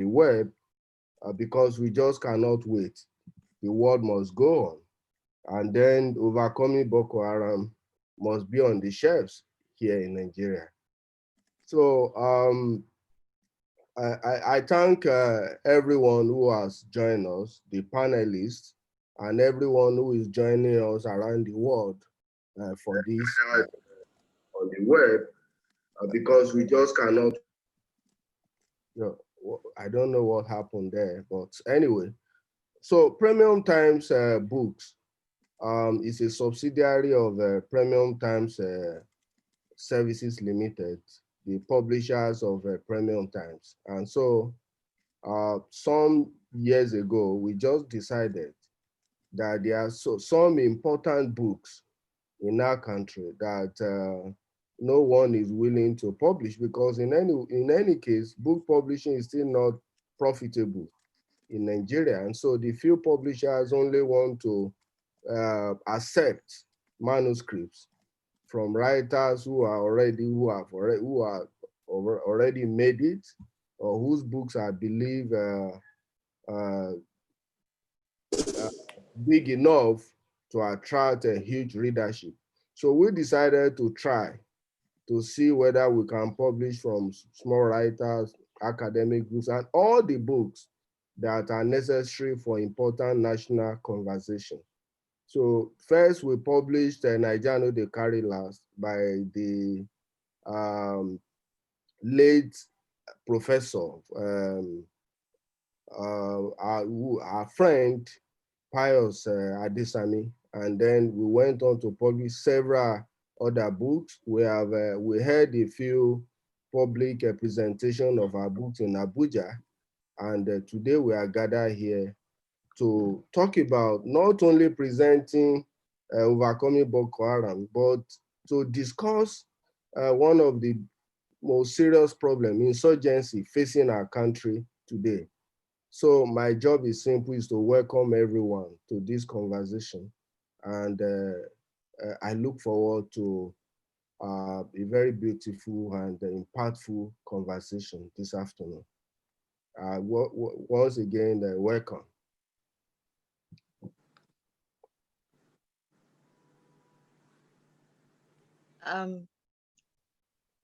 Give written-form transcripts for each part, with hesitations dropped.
the web because we just cannot wait. The world must go on. And then overcoming Boko Haram must be on the shelves here in Nigeria. So I thank everyone who has joined us, the panelists, and everyone who is joining us around the world for this on the web because we just cannot. I don't know what happened there, but anyway. So Premium Times Books is a subsidiary of Premium Times Services Limited, the publishers of Premium Times. And so some years ago, we just decided that there are some important books in our country that no one is willing to publish because in any case, book publishing is still not profitable in Nigeria. And so the few publishers only want to accept manuscripts from writers who have already made it, or whose books I believe big enough to attract a huge readership. So we decided to try to see whether we can publish from small writers, academic books, and all the books that are necessary for important national conversation. So first we published Naija They Carry Last by the late professor, our friend Pius Adesami, and then we went on to publish several other books. We had a few public presentation of our books in Abuja, and today we are gathered here to talk about not only presenting overcoming Boko Haram, but to discuss one of the most serious problems, insurgency facing our country today. So my job is simple, is to welcome everyone to this conversation. And I look forward to a very beautiful and impactful conversation this afternoon. Once again, welcome.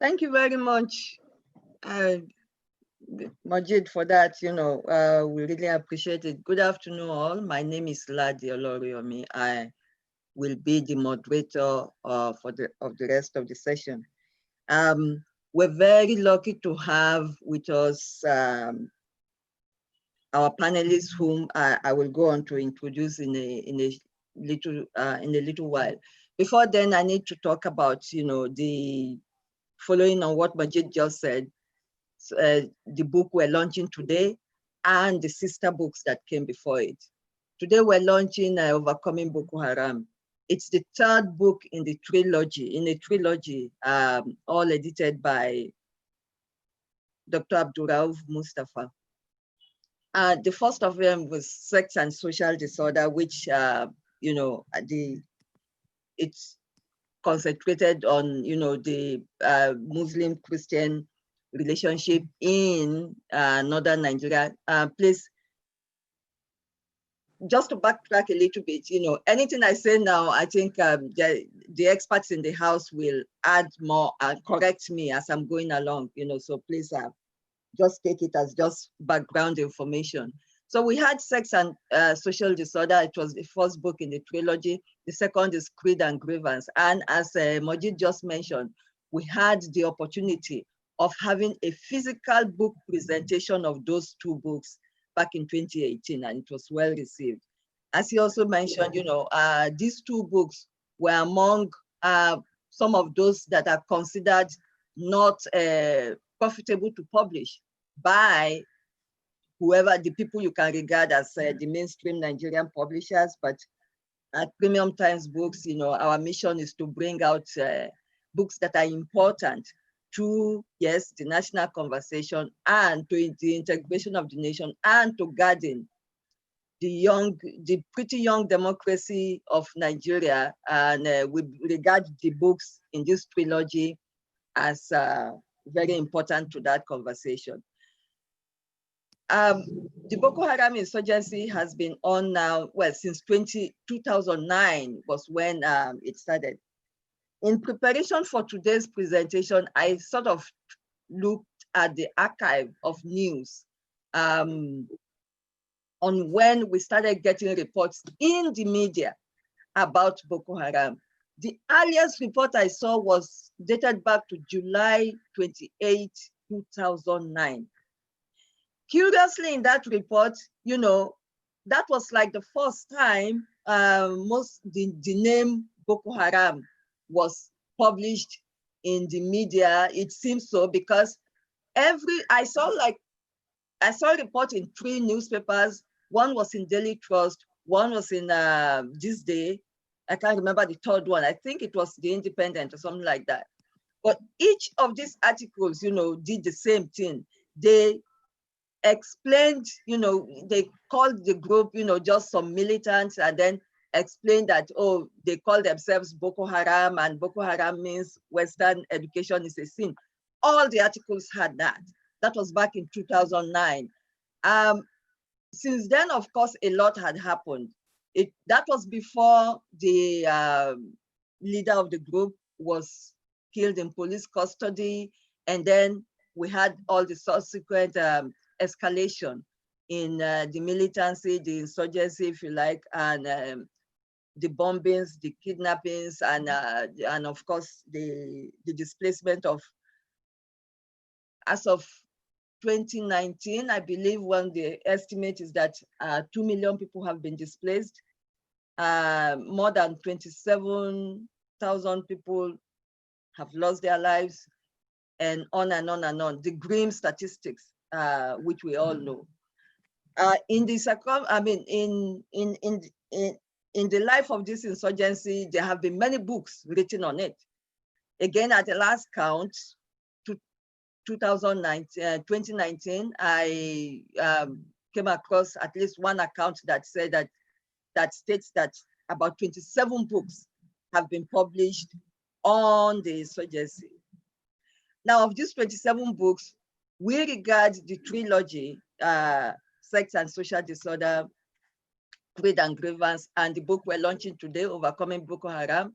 Thank you very much, Majid, for that. We really appreciate it. Good afternoon, all. My name is Ladi Oloriomi. I will be the moderator of the rest of the session. We're very lucky to have with us our panelists, whom I will go on to introduce in a little while. Before then, I need to talk about the following on what Majid just said. The book we're launching today and the sister books that came before it. Today we're launching Overcoming Boko Haram. It's the third book in a trilogy, all edited by Dr. Abdurrauf Mustafa. The first of them was Sex and Social Disorder, which it's concentrated on the Muslim-Christian relationship in northern Nigeria. Please, just to backtrack a little bit, anything I say now, I think the experts in the house will add more and correct me as I'm going along, so please just take it as just background information. So we had Sex and Social Disorder. It was the first book in the trilogy. The second is Creed and Grievance. And as Majid just mentioned, we had the opportunity of having a physical book presentation of those two books back in 2018, and it was well received. As he also mentioned, these two books were among some of those that are considered not profitable to publish by whoever, the people you can regard as the mainstream Nigerian publishers. But at Premium Times Books, our mission is to bring out books that are important to, yes, the national conversation and to the integration of the nation and to guarding the pretty young democracy of Nigeria. And we regard the books in this trilogy as very important to that conversation. The Boko Haram insurgency has been on now, well, since 2009 was when it started. In preparation for today's presentation, I sort of looked at the archive of news on when we started getting reports in the media about Boko Haram. The earliest report I saw was dated back to July 28, 2009. Curiously, in that report, you know, that was like the first time the name Boko Haram was published in the media. It seems so because I saw a report in 3 newspapers. One was in Daily Trust, one was in This Day. I can't remember the third one. I think it was The Independent or something like that. But each of these articles, you know, did the same thing. They explained, you know, they called the group, you know, just some militants, and then explained that, oh, they call themselves Boko Haram, and Boko Haram means Western education is a sin. All the articles had that. That was back in 2009. Since then, of course, a lot had happened. That was before the leader of the group was killed in police custody. And then we had all the subsequent escalation in the militancy, the insurgency, if you like, and the bombings, the kidnappings, and of course, the displacement of, as of 2019, I believe, when the estimate is that 2 million people have been displaced, more than 27,000 people have lost their lives, and on and on and on. The grim statistics, which we all know. In the life of this insurgency, there have been many books written on it. Again, at the last count, 2019, I came across at least one account that said that states that about 27 books have been published on the insurgency. Now, of these 27 books, we regard the trilogy, Sex and Social Disorder, Greed and Grievance, and the book we're launching today, Overcoming Boko Haram,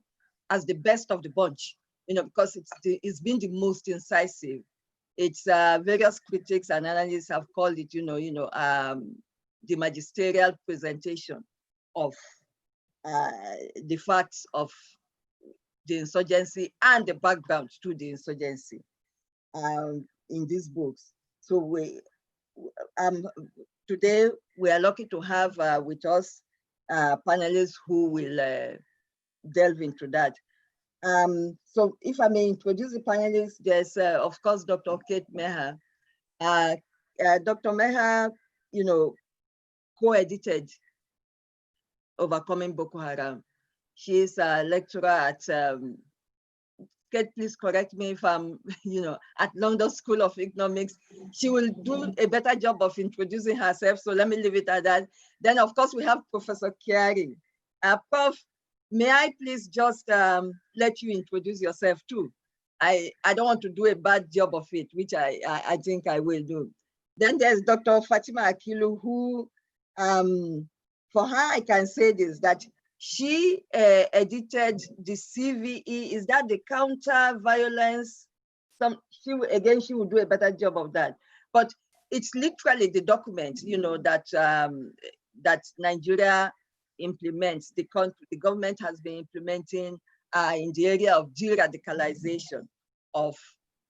as the best of the bunch, you know, because it's been the most incisive. It's various critics and analysts have called it, the magisterial presentation of the facts of the insurgency and the background to the insurgency in these books. So today we are lucky to have with us panelists who will delve into that. So if I may introduce the panelists, there's of course Dr. Kate Meha. Dr. Meha, co-edited Overcoming Boko Haram. She is a lecturer at Kate, please correct me if I'm, at London School of Economics. She will do a better job of introducing herself, so let me leave it at that. Then, of course, we have Professor Kiari. Prof, may I please just let you introduce yourself too? I don't want to do a bad job of it, which I think I will do. Then there's Dr. Fatima Akilu, who, for her, I can say this, that she edited the CVE. Is that the counter violence? She will do a better job of that. But it's literally the document, that Nigeria implements. The government has been implementing in the area of de-radicalization of,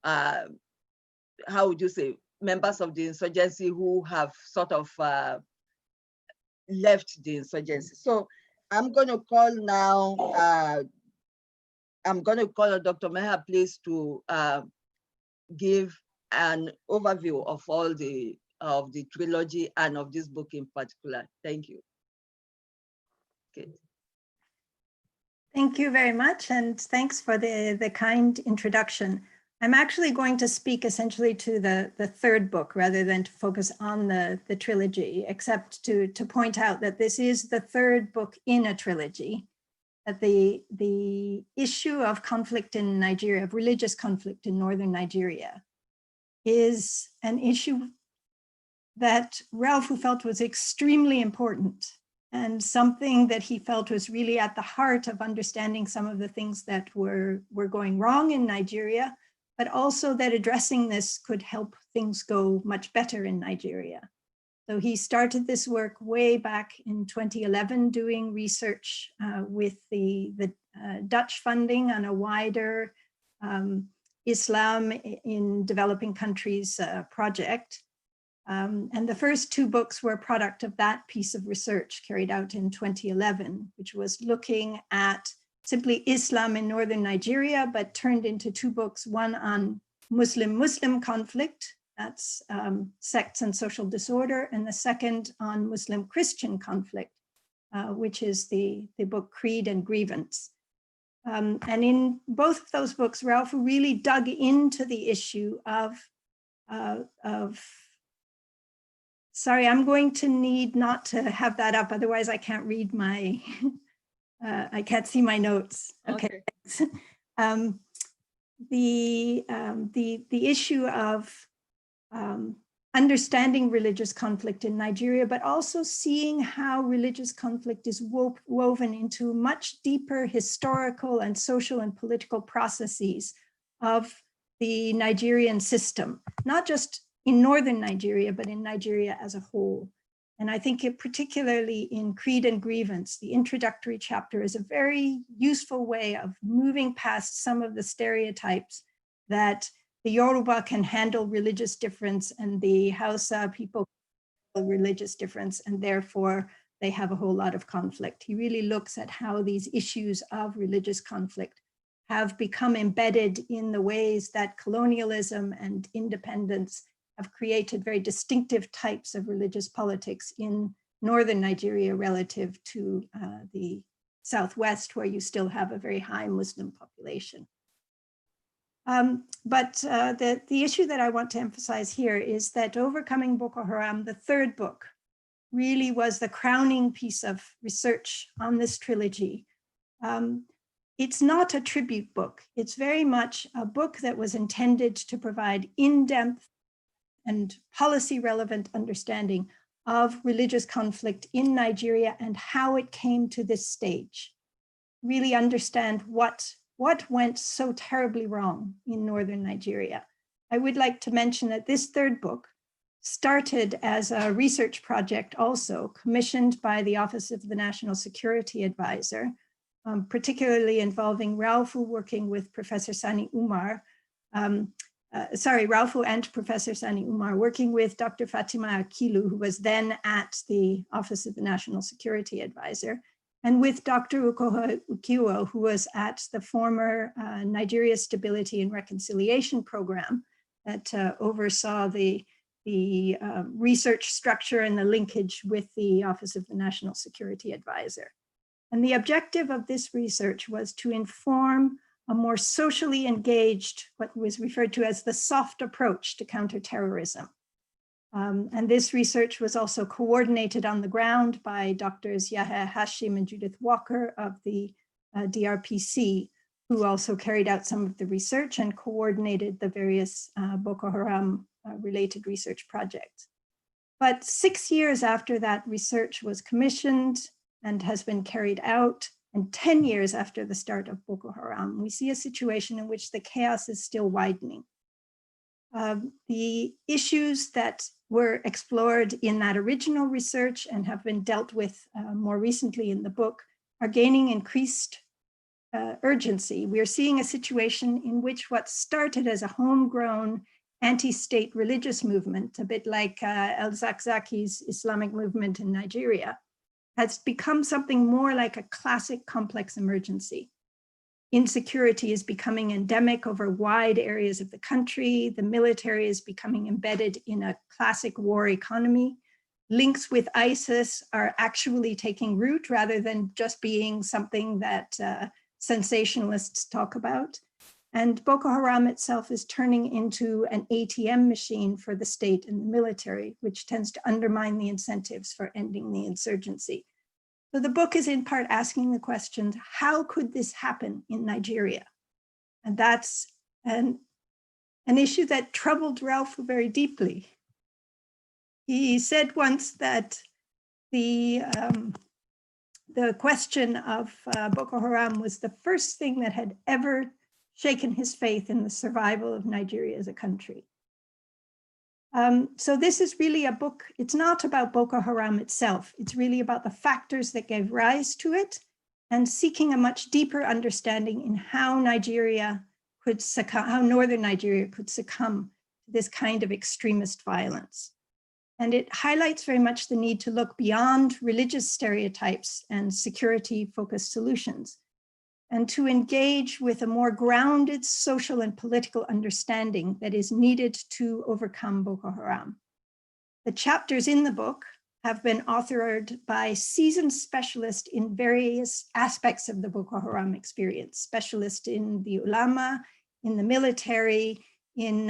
how would you say, members of the insurgency who have sort of left the insurgency. So I'm going to call now, Dr. Meha, please, to give an overview of all the trilogy and of this book in particular. Thank you. Okay. Thank you very much, and thanks for the kind introduction. I'm actually going to speak essentially to the third book rather than to focus on the trilogy, except to point out that this is the third book in a trilogy, that the issue of conflict in Nigeria, of religious conflict in northern Nigeria, is an issue that Ralph felt was extremely important and something that he felt was really at the heart of understanding some of the things that were going wrong in Nigeria, but also that addressing this could help things go much better in Nigeria. So he started this work way back in 2011, doing research with the Dutch funding on a wider Islam in developing countries project. And the first two books were a product of that piece of research carried out in 2011, which was looking at simply Islam in northern Nigeria, but turned into two books, one on Muslim-Muslim conflict, that's sects and social disorder, and the second on Muslim-Christian conflict, which is the book Creed and Grievance. And in both of those books, Ralph really dug into the issue of sorry, I'm going to need not to have that up, otherwise I can't read my, I can't see my notes. Okay. The issue of understanding religious conflict in Nigeria, but also seeing how religious conflict is woven into much deeper historical and social and political processes of the Nigerian system, not just in northern Nigeria, but in Nigeria as a whole. And I think it, particularly in Creed and Grievance, the introductory chapter is a very useful way of moving past some of the stereotypes that the Yoruba can handle religious difference and the Hausa people religious difference, and therefore they have a whole lot of conflict. He really looks at how these issues of religious conflict have become embedded in the ways that colonialism and independence have created very distinctive types of religious politics in northern Nigeria relative to the Southwest, where you still have a very high Muslim population. But the issue that I want to emphasize here is that Overcoming Boko Haram, the third book, really was the crowning piece of research on this trilogy. It's not a tribute book. It's very much a book that was intended to provide in-depth and policy-relevant understanding of religious conflict in Nigeria and how it came to this stage. Really understand what went so terribly wrong in northern Nigeria. I would like to mention that this third book started as a research project also commissioned by the Office of the National Security Advisor, particularly involving Ralph working with Professor Sani Umar, Ralph and Professor Sani Umar working with Dr. Fatima Akilu, who was then at the Office of the National Security Advisor, and with Dr. Ukoha Ukiwo, who was at the former Nigeria Stability and Reconciliation Program that oversaw the research structure and the linkage with the Office of the National Security Advisor. And the objective of this research was to inform a more socially engaged, what was referred to as the soft approach to counterterrorism. And this research was also coordinated on the ground by Drs. Yahya Hashim and Judith Walker of the DRPC, who also carried out some of the research and coordinated the various Boko Haram related research projects. But 6 years after that research was commissioned and has been carried out, and 10 years after the start of Boko Haram, we see a situation in which the chaos is still widening. The issues that were explored in that original research and have been dealt with more recently in the book are gaining increased urgency. We are seeing a situation in which what started as a homegrown anti-state religious movement, a bit like El-Zakzaki's Islamic movement in Nigeria, has become something more like a classic complex emergency. Insecurity is becoming endemic over wide areas of the country. The military is becoming embedded in a classic war economy. Links with ISIS are actually taking root rather than just being something that sensationalists talk about. And Boko Haram itself is turning into an ATM machine for the state and the military, which tends to undermine the incentives for ending the insurgency. So the book is in part asking the question, how could this happen in Nigeria? And that's an issue that troubled Ralph very deeply. He said once that the question of Boko Haram was the first thing that had ever shaken his faith in the survival of Nigeria as a country. So this is really a book, it's not about Boko Haram itself, it's really about the factors that gave rise to it and seeking a much deeper understanding in how Nigeria could succumb, how northern Nigeria could succumb to this kind of extremist violence. And it highlights very much the need to look beyond religious stereotypes and security-focused solutions, and to engage with a more grounded social and political understanding that is needed to overcome Boko Haram. The chapters in the book have been authored by seasoned specialists in various aspects of the Boko Haram experience, specialists in the ulama, in the military, in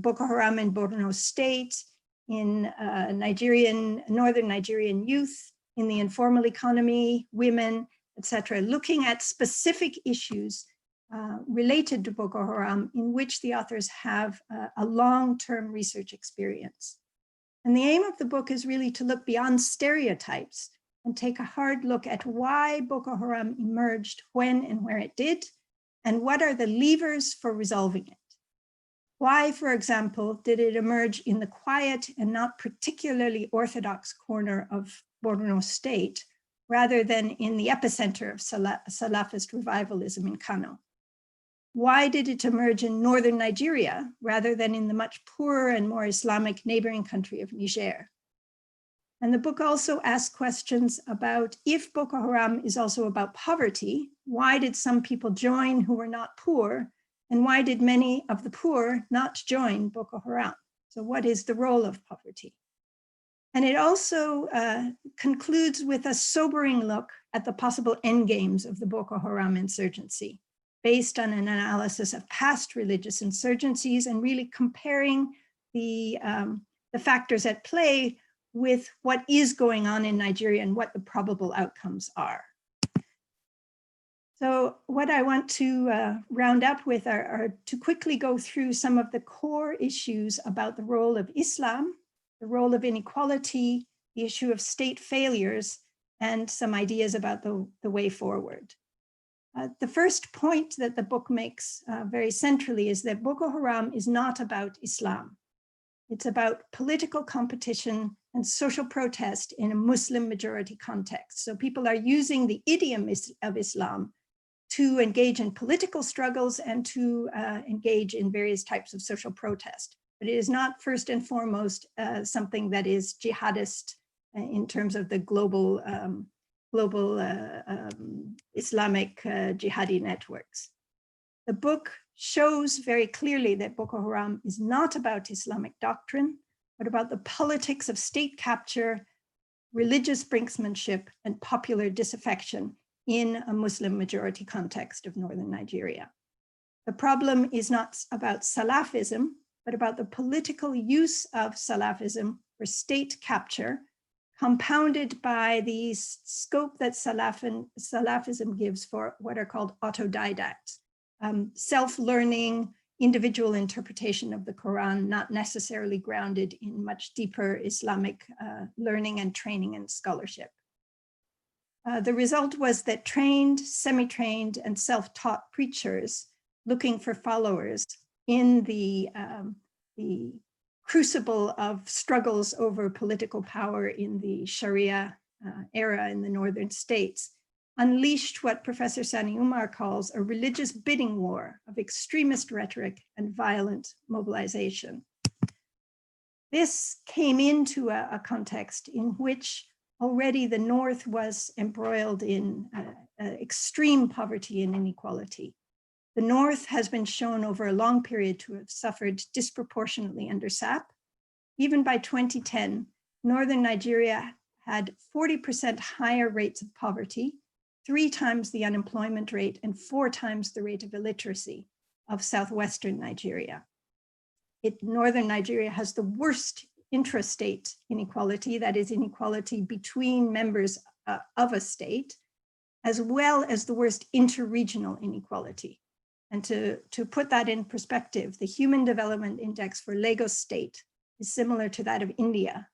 Boko Haram in Borno State, in northern Nigerian youth, in the informal economy, women, etc., looking at specific issues related to Boko Haram in which the authors have a long-term research experience. And the aim of the book is really to look beyond stereotypes and take a hard look at why Boko Haram emerged when and where it did, and what are the levers for resolving it. Why, for example, did it emerge in the quiet and not particularly orthodox corner of Borno State, rather than in the epicenter of Salafist revivalism in Kano? Why did it emerge in northern Nigeria, rather than in the much poorer and more Islamic neighboring country of Niger? And the book also asks questions about, if Boko Haram is also about poverty, why did some people join who were not poor? And why did many of the poor not join Boko Haram? So what is the role of poverty? And it also concludes with a sobering look at the possible endgames of the Boko Haram insurgency, based on an analysis of past religious insurgencies and really comparing the factors at play with what is going on in Nigeria and what the probable outcomes are. So what I want to round up with are to quickly go through some of the core issues about the role of Islam, the role of inequality, the issue of state failures, and some ideas about the way forward. The first point that the book makes very centrally is that Boko Haram is not about Islam. It's about political competition and social protest in a Muslim majority context. So people are using the idiom of Islam to engage in political struggles and to engage in various types of social protest. But it is not first and foremost something that is jihadist in terms of the global Islamic jihadi networks. The book shows very clearly that Boko Haram is not about Islamic doctrine, but about the politics of state capture, religious brinksmanship, and popular disaffection in a Muslim majority context of northern Nigeria. The problem is not about Salafism, but about the political use of Salafism for state capture, compounded by the scope that Salafism gives for what are called autodidacts, self-learning, individual interpretation of the Quran, not necessarily grounded in much deeper Islamic learning and training and scholarship. The result was that trained, semi-trained, and self-taught preachers looking for followers in the crucible of struggles over political power in the Sharia era in the northern states unleashed what Professor Sani Umar calls a religious bidding war of extremist rhetoric and violent mobilization. This came into a context in which already the North was embroiled in extreme poverty and inequality. The North has been shown over a long period to have suffered disproportionately under SAP. Even by 2010, northern Nigeria had 40% higher rates of poverty, 3 times the unemployment rate, and 4 times the rate of illiteracy of southwestern Nigeria. Northern Nigeria has the worst intrastate inequality, that is inequality between members of a state, as well as the worst interregional inequality. And to put that in perspective, the Human Development Index for Lagos State is similar to that of India,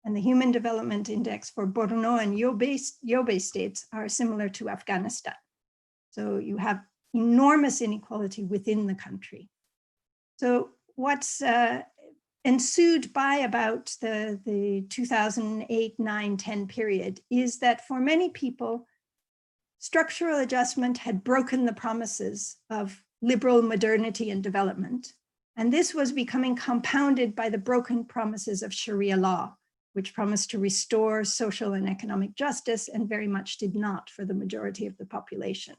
And the Human Development Index for Borno and Yobe states are similar to Afghanistan. So you have enormous inequality within the country. So what's ensued by about the 2008, 9, 10 period is that for many people, structural adjustment had broken the promises of liberal modernity and development. And this was becoming compounded by the broken promises of Sharia law, which promised to restore social and economic justice and very much did not for the majority of the population.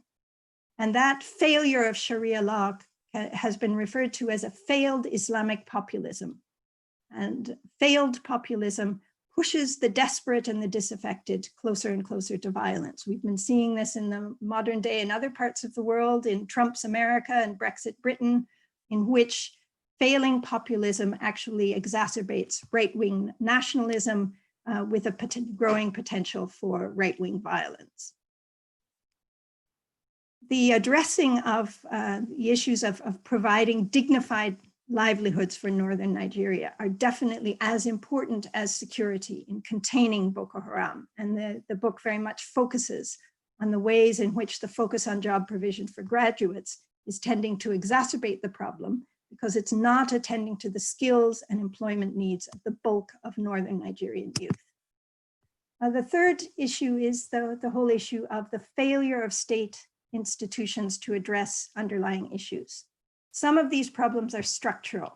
And that failure of Sharia law has been referred to as a failed Islamic populism. And failed populism pushes the desperate and the disaffected closer and closer to violence. We've been seeing this in the modern day in other parts of the world, in Trump's America and Brexit Britain, in which failing populism actually exacerbates right-wing nationalism with a growing potential for right-wing violence. The addressing of the issues of providing dignified livelihoods for northern Nigeria are definitely as important as security in containing Boko Haram. And the book very much focuses on the ways in which the focus on job provision for graduates is tending to exacerbate the problem because it's not attending to the skills and employment needs of the bulk of northern Nigerian youth. The third issue is the whole issue of the failure of state institutions to address underlying issues. Some of these problems are structural,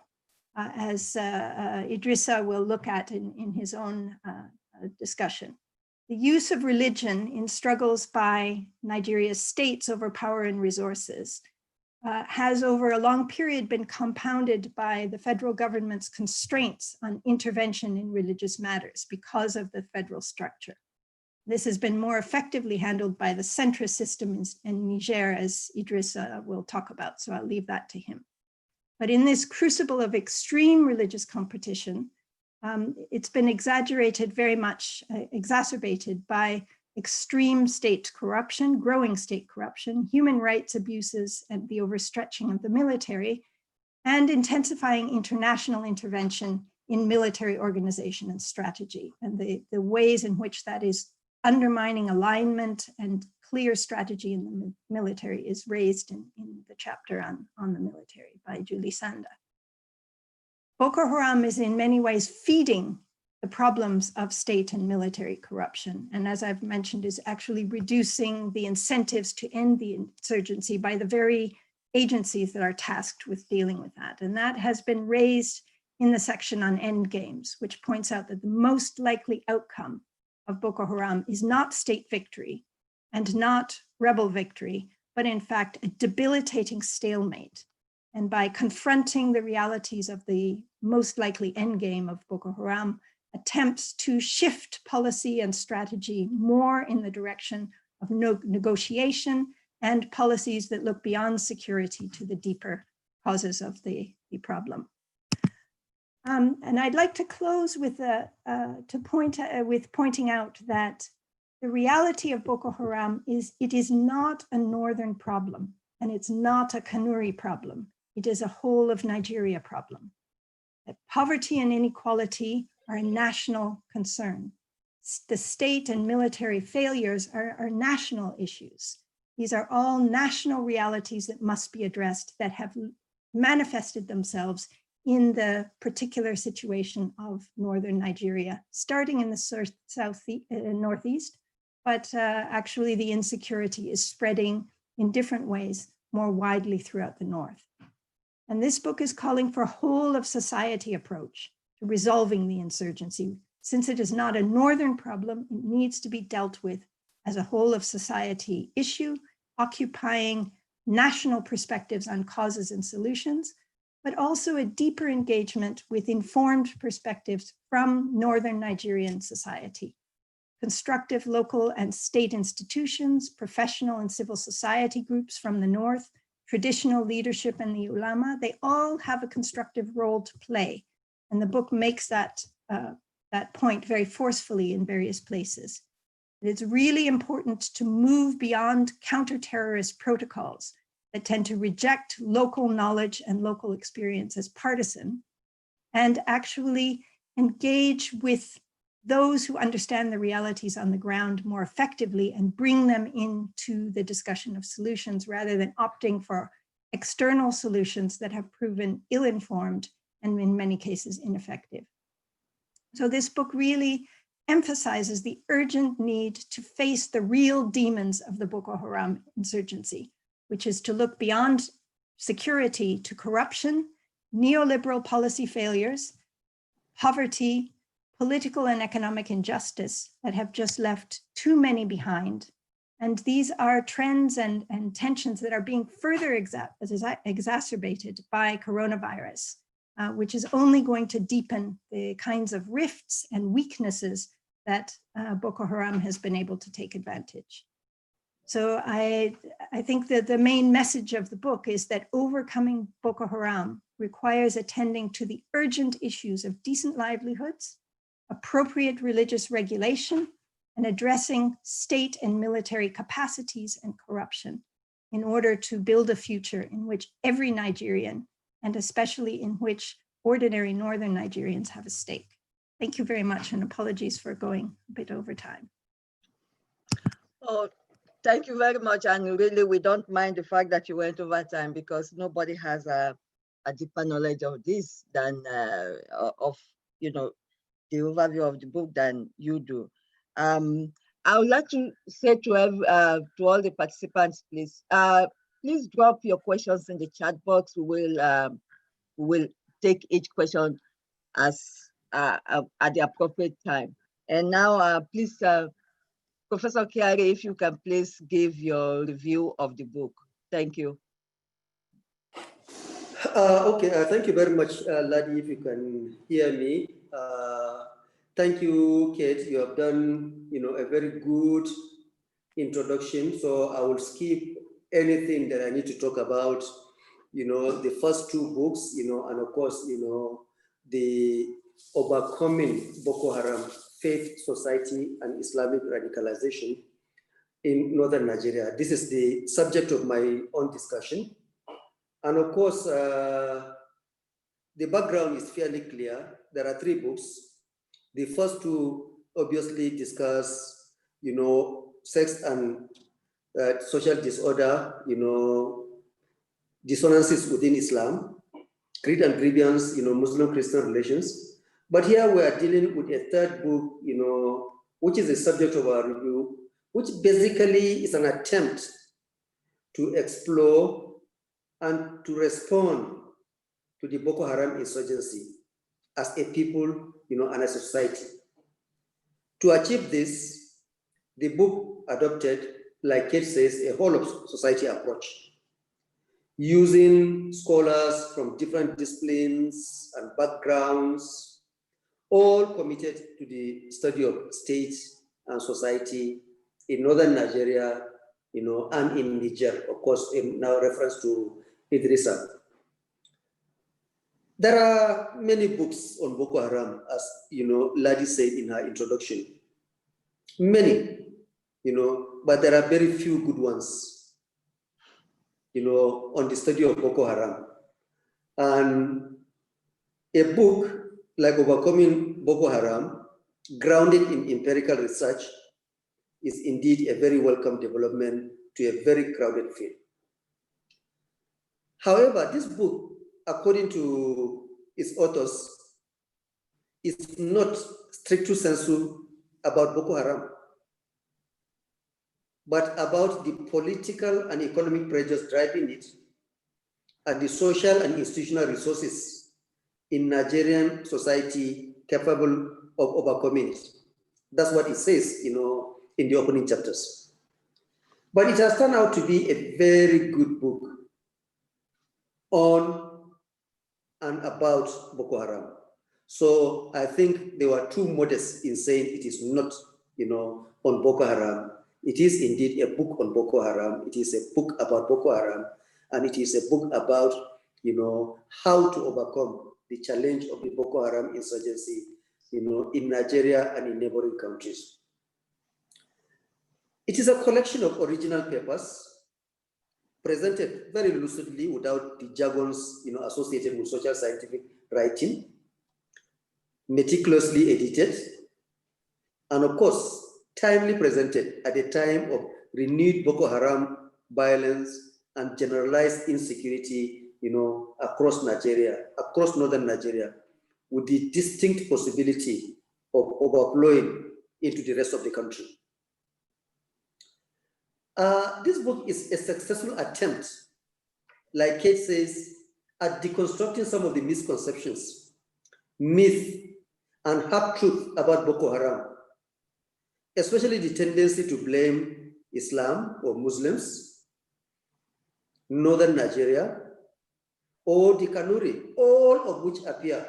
as Idrissa will look at in his own discussion. The use of religion in struggles by Nigeria's states over power and resources has over a long period been compounded by the federal government's constraints on intervention in religious matters because of the federal structure. This has been more effectively handled by the centrist system in Niger, as Idrissa will talk about, so I'll leave that to him. But in this crucible of extreme religious competition, it's been exaggerated, very much exacerbated by extreme state corruption, growing state corruption, human rights abuses, and the overstretching of the military, and intensifying international intervention in military organization and strategy, and the ways in which that is undermining alignment and clear strategy in the military is raised in the chapter on the military by Julie Sanda. Boko Haram is in many ways feeding the problems of state and military corruption. And as I've mentioned, is actually reducing the incentives to end the insurgency by the very agencies that are tasked with dealing with that. And that has been raised in the section on end games, which points out that the most likely outcome of Boko Haram is not state victory and not rebel victory, but in fact, a debilitating stalemate. And by confronting the realities of the most likely endgame of Boko Haram, attempts to shift policy and strategy more in the direction of negotiation and policies that look beyond security to the deeper causes of the problem. And I'd like to close with pointing out that the reality of Boko Haram is it is not a northern problem, and it's not a Kanuri problem. It is a whole of Nigeria problem. That poverty and inequality are a national concern. The state and military failures are national issues. These are all national realities that must be addressed, that have manifested themselves in the particular situation of northern Nigeria, starting in the northeast, but actually the insecurity is spreading in different ways more widely throughout the north. And this book is calling for a whole of society approach to resolving the insurgency. Since it is not a northern problem, it needs to be dealt with as a whole of society issue, occupying national perspectives on causes and solutions, but also a deeper engagement with informed perspectives from northern Nigerian society. Constructive local and state institutions, professional and civil society groups from the north, traditional leadership and the ulama, they all have a constructive role to play. And the book makes that point very forcefully in various places. It's really important to move beyond counter-terrorist protocols that tend to reject local knowledge and local experience as partisan, and actually engage with those who understand the realities on the ground more effectively and bring them into the discussion of solutions rather than opting for external solutions that have proven ill-informed and in many cases ineffective. So this book really emphasizes the urgent need to face the real demons of the Boko Haram insurgency, which is to look beyond security to corruption, neoliberal policy failures, poverty, political and economic injustice that have just left too many behind. And these are trends and tensions that are being further exacerbated by coronavirus, which is only going to deepen the kinds of rifts and weaknesses that Boko Haram has been able to take advantage. So I think that the main message of the book is that overcoming Boko Haram requires attending to the urgent issues of decent livelihoods, appropriate religious regulation, and addressing state and military capacities and corruption in order to build a future in which every Nigerian, and especially in which ordinary Northern Nigerians, have a stake. Thank you very much, and apologies for going a bit over time. Oh, thank you very much. And really, we don't mind the fact that you went over time because nobody has a deeper knowledge of this than the overview of the book than you do. I would like to say to all the participants, please drop your questions in the chat box. We will take each question as at the appropriate time. And now, please, Professor Kiari, if you can please give your review of the book. Thank you. Okay, thank you very much, Ladi, if you can hear me. Thank you, Kate. You have done, a very good introduction. So I will skip anything that I need to talk about, the first two books, and of course, the overcoming Boko Haram, faith, society, and Islamic radicalization in Northern Nigeria. This is the subject of my own discussion. And of course, the background is fairly clear. There are three books. The first two obviously discuss, sex and social disorder, dissonances within Islam, creed and grievance, Muslim-Christian relations. But here we are dealing with a third book, which is the subject of our review, which basically is an attempt to explore and to respond to the Boko Haram insurgency as a people, and a society. To achieve this, the book adopted, like Kate says, a whole of society approach, using scholars from different disciplines and backgrounds, all committed to the study of state and society in Northern Nigeria, and in Niger, of course, in now reference to Idrissa. There are many books on Boko Haram, as Ladi said in her introduction. Many, but there are very few good ones, on the study of Boko Haram. And a book like Overcoming Boko Haram, grounded in empirical research, is indeed a very welcome development to a very crowded field. However, this book, according to its authors, is not stricto sensu about Boko Haram, but about the political and economic pressures driving it and the social and institutional resources in Nigerian society capable of overcoming it. That's what it says, in the opening chapters. But it has turned out to be a very good book on and about Boko Haram. So I think they were too modest in saying it is not, on Boko Haram. It is indeed a book on Boko Haram. It is a book about Boko Haram, and it is a book about, how to overcome the challenge of the Boko Haram insurgency, in Nigeria and in neighboring countries. It is a collection of original papers presented very lucidly without the jargons, associated with social scientific writing, meticulously edited, and of course, timely presented at a time of renewed Boko Haram violence and generalized insecurity, across Nigeria, across northern Nigeria, with the distinct possibility of overflowing into the rest of the country. This book is a successful attempt, like Kate says, at deconstructing some of the misconceptions, myth, and half-truth about Boko Haram, especially the tendency to blame Islam or Muslims, northern Nigeria, or the Kanuri, all of which appear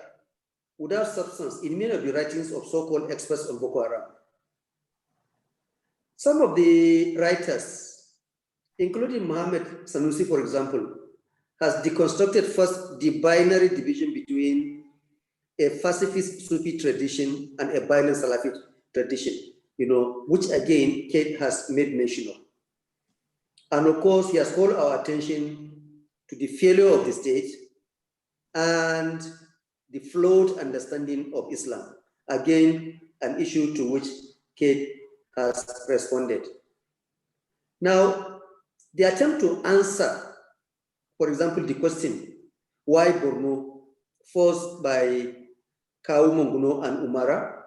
without substance in many of the writings of so-called experts on Boko Haram. Some of the writers, including Mohammed Sanusi, for example, has deconstructed first the binary division between a pacifist Sufi tradition and a violent Salafi tradition, which again Kate has made mention of. And of course, he has called our attention to the failure of the state and the flawed understanding of Islam. Again, an issue to which Kate has responded. Now, the attempt to answer, for example, the question, why Borno, forced by Kau Monguno and Umara,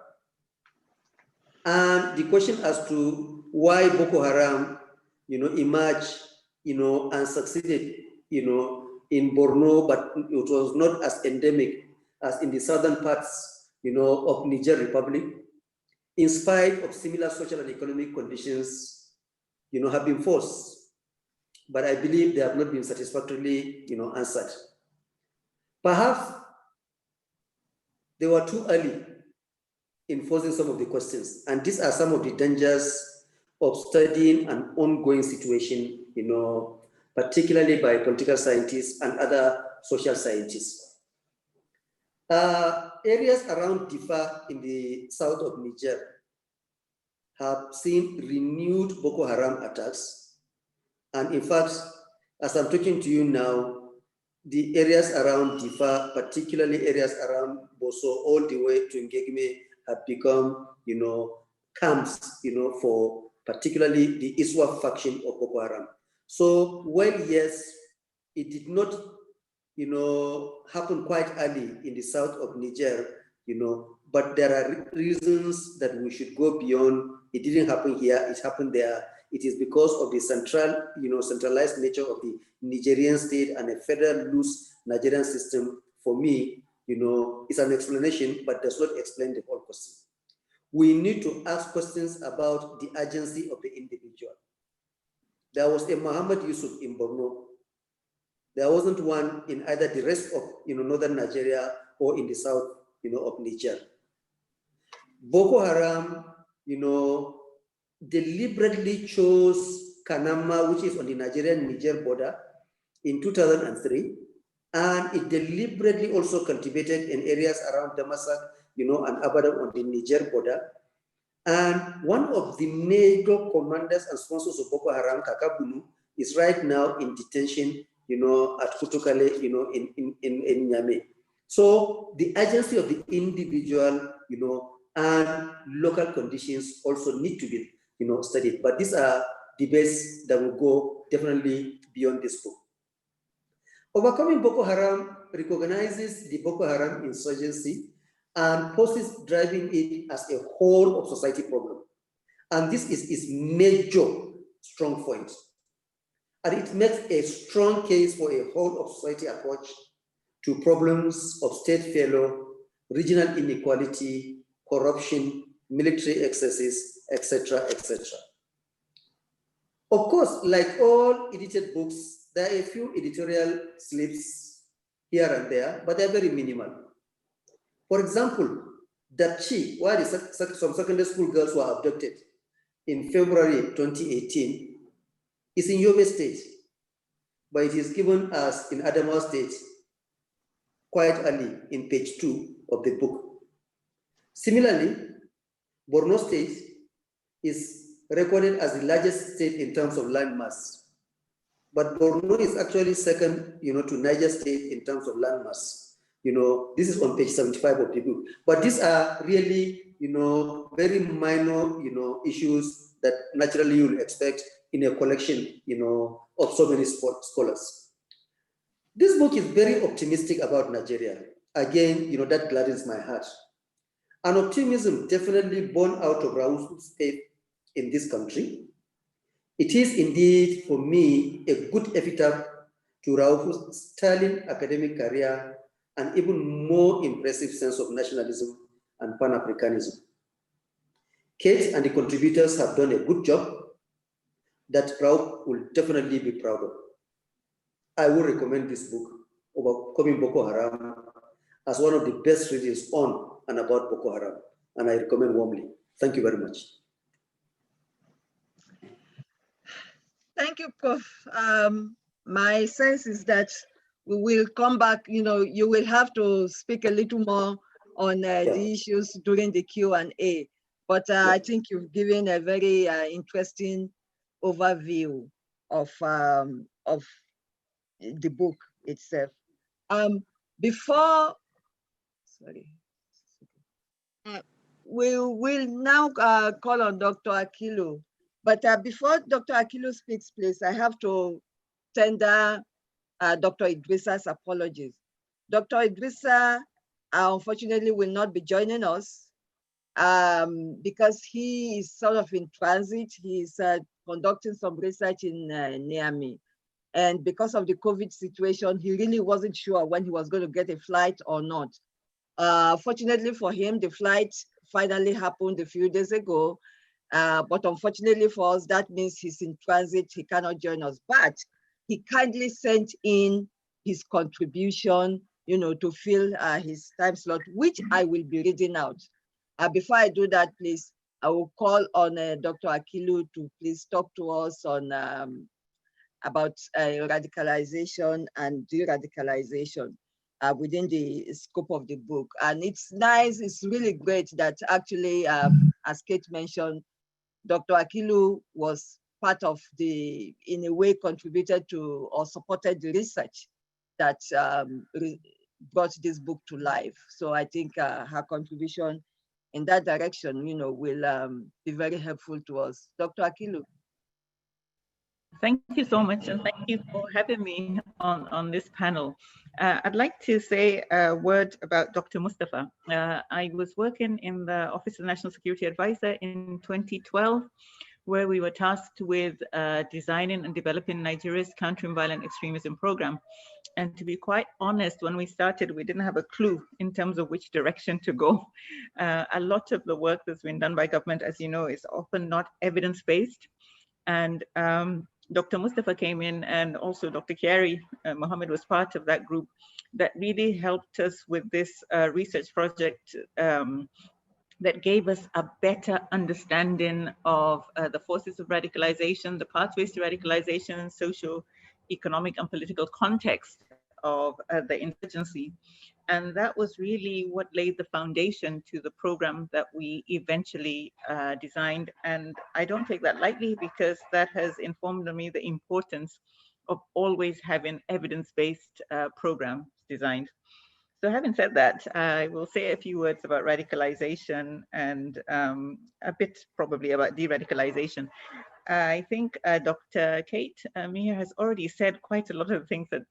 and the question as to why Boko Haram, emerged, and succeeded, in Borno, but it was not as endemic as in the southern parts, of Niger Republic, in spite of similar social and economic conditions, have been forced. But I believe they have not been satisfactorily, answered. Perhaps they were too early in posing some of the questions, and these are some of the dangers of studying an ongoing situation, particularly by political scientists and other social scientists. Areas around Difa in the south of Niger have seen renewed Boko Haram attacks. And in fact, as I'm talking to you now, the areas around Difa, particularly areas around Boso, all the way to Ngegme, have become, camps, for particularly the Iswa faction of Boko Haram. So, well, yes, it did not, happen quite early in the south of Niger, but there are reasons that we should go beyond. It didn't happen here, it happened there. It is because of the centralized nature of the Nigerian state and a federal loose Nigerian system. For me, it's an explanation, but does not explain the whole question. We need to ask questions about the agency of the individual. There was a Muhammad Yusuf in Borno. There wasn't one in either the rest of northern Nigeria or in the south of Niger. Boko Haram, deliberately chose Kanama, which is on the Nigerian-Niger border, in 2003, and it deliberately also cultivated in areas around Damasak, and Abadan on the Niger border. And one of the major commanders and sponsors of Boko Haram, Kakabulu, is right now in detention, at Kutukale, in Niamey. So the agency of the individual, and local conditions also need to be, studied. But these are debates that will go definitely beyond this book. Overcoming Boko Haram recognizes the Boko Haram insurgency and poses driving it as a whole of society problem. And this is its major strong point. And it makes a strong case for a whole of society approach to problems of state failure, regional inequality, corruption, military excesses, etc., etc. Of course, like all edited books, there are a few editorial slips here and there, but they're very minimal. For example, Dachi, where some secondary school girls were abducted in February 2018, is in Yobe State, but it is given as in Adamawa State quite early in page 2 of the book. Similarly, Borno State is recorded as the largest state in terms of land mass, but Borno is actually second, to Niger State in terms of land mass. This is on page 75 of the book. But these are really very minor, issues that naturally you'll expect in a collection, of so many scholars. This book is very optimistic about Nigeria. Again, that gladdens my heart. An optimism definitely born out of Rauf's faith in this country. It is indeed, for me, a good epitaph to Rauf's sterling academic career and even more impressive sense of nationalism and Pan-Africanism. Kate and the contributors have done a good job that Rauf will definitely be proud of. I will recommend this book, Overcoming Boko Haram, as one of the best readings on and about Boko Haram, and I recommend warmly. Thank you very much. Thank you, Prof. My sense is that we will come back, you will have to speak a little more on the issues during the Q&A, but I think you've given a very interesting overview of the book itself. We will now call on Dr. Akilu. But before Dr. Akilu speaks, please, I have to tender Dr. Idrisa's apologies. Dr. Idrisa, unfortunately, will not be joining us because he is sort of in transit. He's conducting some research in Niamey. And because of the COVID situation, he really wasn't sure when he was going to get a flight or not. Fortunately for him, the flight finally happened a few days ago. But unfortunately for us, that means he's in transit, he cannot join us. But he kindly sent in his contribution, to fill his time slot, which I will be reading out. Before I do that, please, I will call on Dr. Akilu to please talk to us on about radicalization and de-radicalization within the scope of the book. And it's nice, it's really great that actually, as Kate mentioned, Dr. Akilu was part of in a way, contributed to or supported the research that brought this book to life. So I think her contribution in that direction, will be very helpful to us. Dr. Akilu. Thank you so much, and thank you for having me on this panel. I'd like to say a word about Dr. Mustafa. I was working in the Office of the National Security Advisor in 2012, where we were tasked with designing and developing Nigeria's countering violent extremism program. And to be quite honest, when we started, we didn't have a clue in terms of which direction to go. A lot of the work that's been done by government, as you know, is often not evidence-based. And Dr. Mustafa came in, and also Dr. Kiari Mohammed was part of that group that really helped us with this research project that gave us a better understanding of the forces of radicalization, the pathways to radicalization, socio-economic and political context of the insurgency. And that was really what laid the foundation to the program that we eventually designed. And I don't take that lightly, because that has informed me the importance of always having evidence-based programs designed. So having said that, I will say a few words about radicalization and a bit probably about de-radicalization. I think Dr. Kate Mia has already said quite a lot of the things that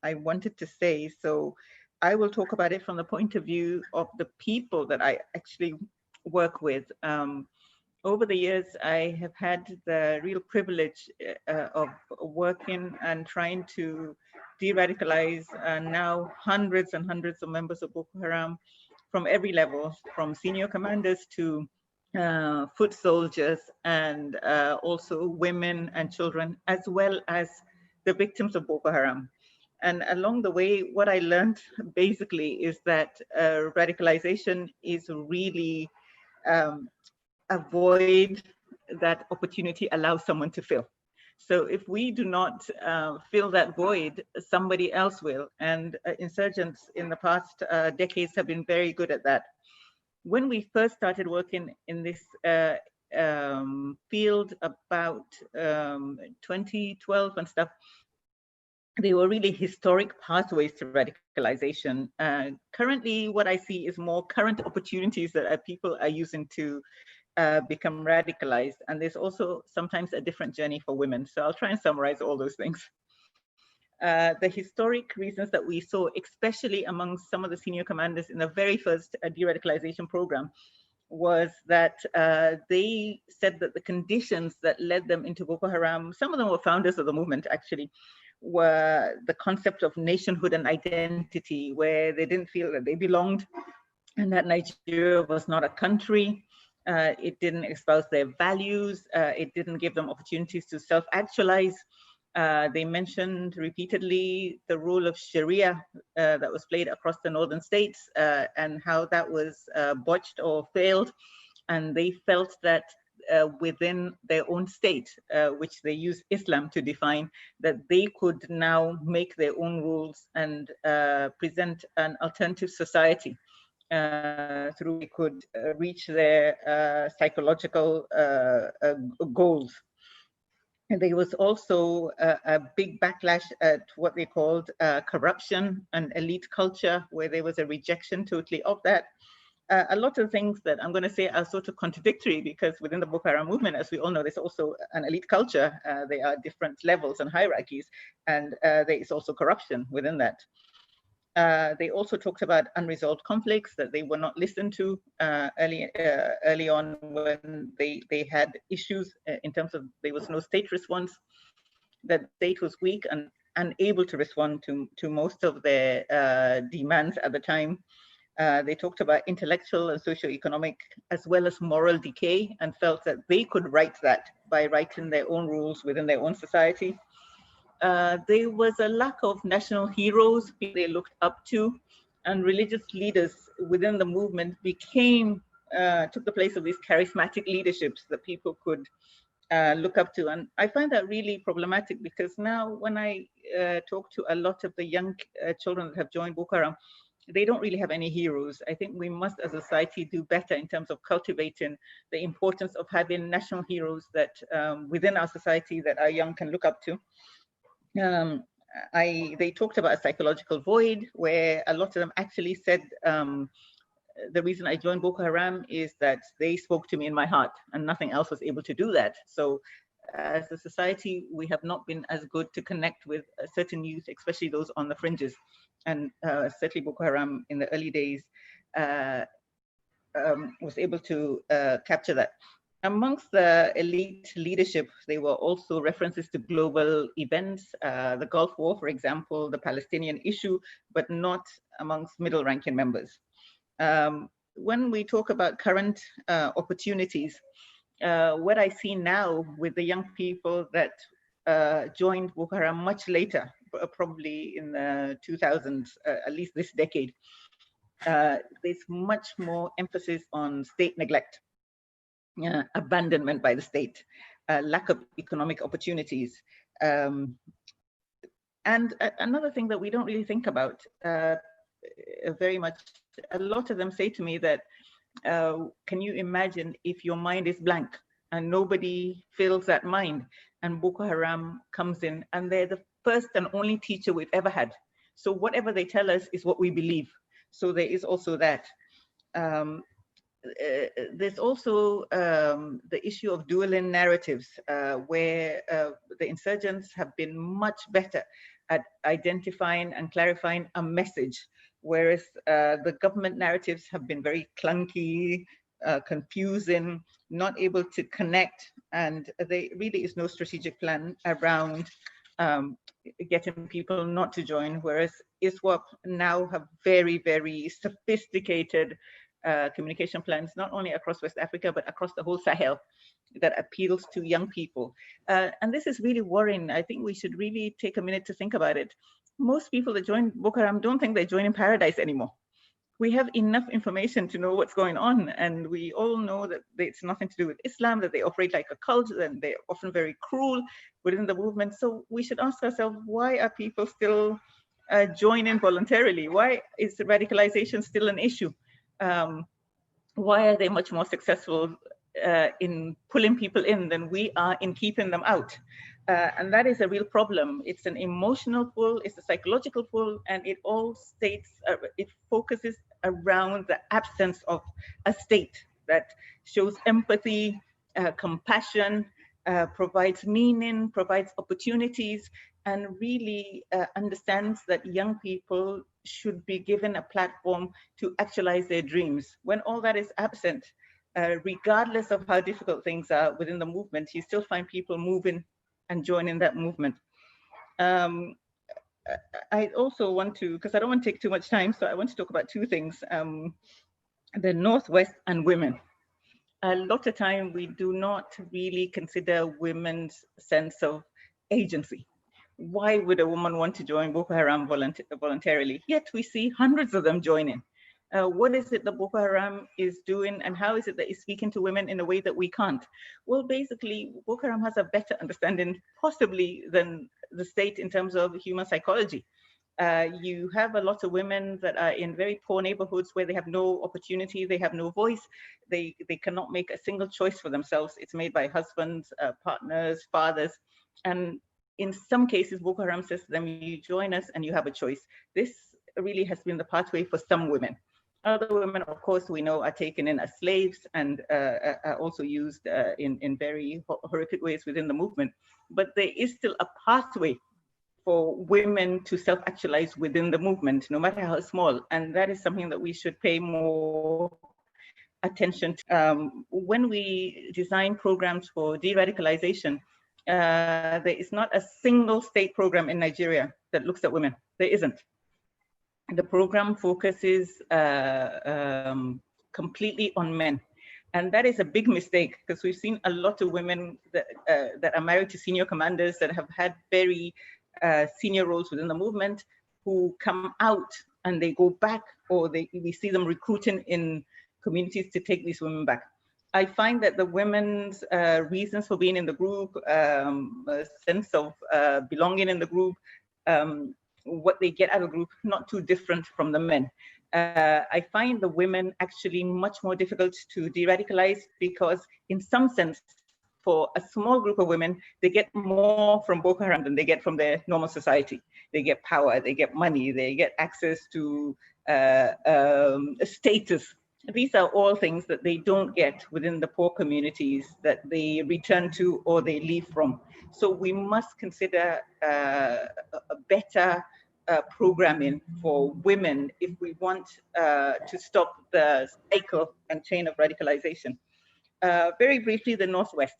I wanted to say. So I will talk about it from the point of view of the people that I actually work with. Over the years, I have had the real privilege of working and trying to de-radicalize now hundreds and hundreds of members of Boko Haram from every level, from senior commanders to foot soldiers, and also women and children, as well as the victims of Boko Haram. And along the way, what I learned basically is that radicalization is really a void that opportunity allows someone to fill. So if we do not fill that void, somebody else will. And insurgents in the past decades have been very good at that. When we first started working in this field about 2012 and stuff, they were really historic pathways to radicalization. Currently, what I see is more current opportunities that people are using to become radicalized. And there's also sometimes a different journey for women. So I'll try and summarize all those things. The historic reasons that we saw, especially among some of the senior commanders in the very first de-radicalization program, was that they said that the conditions that led them into Boko Haram, some of them were founders of the movement actually, were the concept of nationhood and identity, where they didn't feel that they belonged and that Nigeria was not a country. It didn't espouse their values. It didn't give them opportunities to self-actualize. They mentioned repeatedly the role of Sharia that was played across the northern states and how that was botched or failed. And they felt that within their own state, which they use Islam to define, that they could now make their own rules and present an alternative society through they could reach their psychological goals. And there was also a big backlash at what they called corruption and elite culture, where there was a rejection totally of that. A lot of things that I'm going to say are sort of contradictory, because within the Boko Haram movement, as we all know, there's also an elite culture. There are different levels and hierarchies, and there is also corruption within that. They also talked about unresolved conflicts, that they were not listened to early on when they had issues in terms of there was no state response, that the state was weak and unable to respond to most of their demands at the time. They talked about intellectual and socioeconomic as well as moral decay, and felt that they could right that by writing their own rules within their own society. There was a lack of national heroes they looked up to, and religious leaders within the movement took the place of these charismatic leaderships that people could look up to. And I find that really problematic, because now when I talk to a lot of the young children that have joined Boko Haram, they don't really have any heroes. I think we must as a society do better in terms of cultivating the importance of having national heroes that within our society that our young can look up to. They talked about a psychological void, where a lot of them actually said, the reason I joined Boko Haram is that they spoke to me in my heart, and nothing else was able to do that. So as a society, we have not been as good to connect with certain youth, especially those on the fringes. And certainly Boko Haram in the early days was able to capture that. Amongst the elite leadership, there were also references to global events, the Gulf War, for example, the Palestinian issue, but not amongst middle-ranking members. When we talk about current opportunities, what I see now with the young people that joined Boko Haram much later, probably in the 2000s, at least this decade, there's much more emphasis on state neglect. Abandonment by the state, lack of economic opportunities. And another thing that we don't really think about very much, a lot of them say to me that, can you imagine if your mind is blank and nobody fills that mind, and Boko Haram comes in and they're the first and only teacher we've ever had. So whatever they tell us is what we believe. So there is also that. There's also the issue of dueling narratives, where the insurgents have been much better at identifying and clarifying a message, whereas the government narratives have been very clunky, confusing, not able to connect, and there really is no strategic plan around getting people not to join, whereas ISWAP now have very, very sophisticated communication plans, not only across West Africa, but across the whole Sahel, that appeals to young people. And this is really worrying. I think we should really take a minute to think about it. Most people that join Boko Haram don't think they're joining paradise anymore. We have enough information to know what's going on, and we all know that it's nothing to do with Islam, that they operate like a cult, and they're often very cruel within the movement. So we should ask ourselves, why are people still joining voluntarily? Why is radicalization still an issue? Why are they much more successful in pulling people in than we are in keeping them out? And that is a real problem. It's an emotional pull, it's a psychological pull, and it all states, it focuses around the absence of a state that shows empathy, compassion, provides meaning, provides opportunities, and really understands that young people should be given a platform to actualize their dreams. When all that is absent, regardless of how difficult things are within the movement, you still find people moving and joining that movement. I also want to, because I don't want to take too much time, so I want to talk about two things, the Northwest and women. A lot of time we do not really consider women's sense of agency. Why would a woman want to join Boko Haram voluntarily? Yet we see hundreds of them joining. What is it that Boko Haram is doing, and how is it that it's speaking to women in a way that we can't? Well, basically, Boko Haram has a better understanding, possibly, than the state in terms of human psychology. You have a lot of women that are in very poor neighborhoods where they have no opportunity, they have no voice, they cannot make a single choice for themselves. It's made by husbands, partners, fathers, and in some cases, Boko Haram says to them, you join us and you have a choice. This really has been the pathway for some women. Other women, of course, we know are taken in as slaves and are also used in very horrific ways within the movement. But there is still a pathway for women to self-actualize within the movement, no matter how small. And that is something that we should pay more attention to. When we design programs for de-radicalization, there is not a single state program in Nigeria that looks at women. There isn't. The program focuses completely on men. And that is a big mistake, because we've seen a lot of women that are married to senior commanders that have had very senior roles within the movement who come out and they go back, or we see them recruiting in communities to take these women back. I find that the women's reasons for being in the group, a sense of belonging in the group, what they get out of the group, not too different from the men. I find the women actually much more difficult to de-radicalize, because in some sense, for a small group of women, they get more from Boko Haram than they get from their normal society. They get power, they get money, they get access to status. These are all things that they don't get within the poor communities that they return to or they leave from. So we must consider a better programming for women if we want to stop the cycle and chain of radicalization. Very briefly, the Northwest.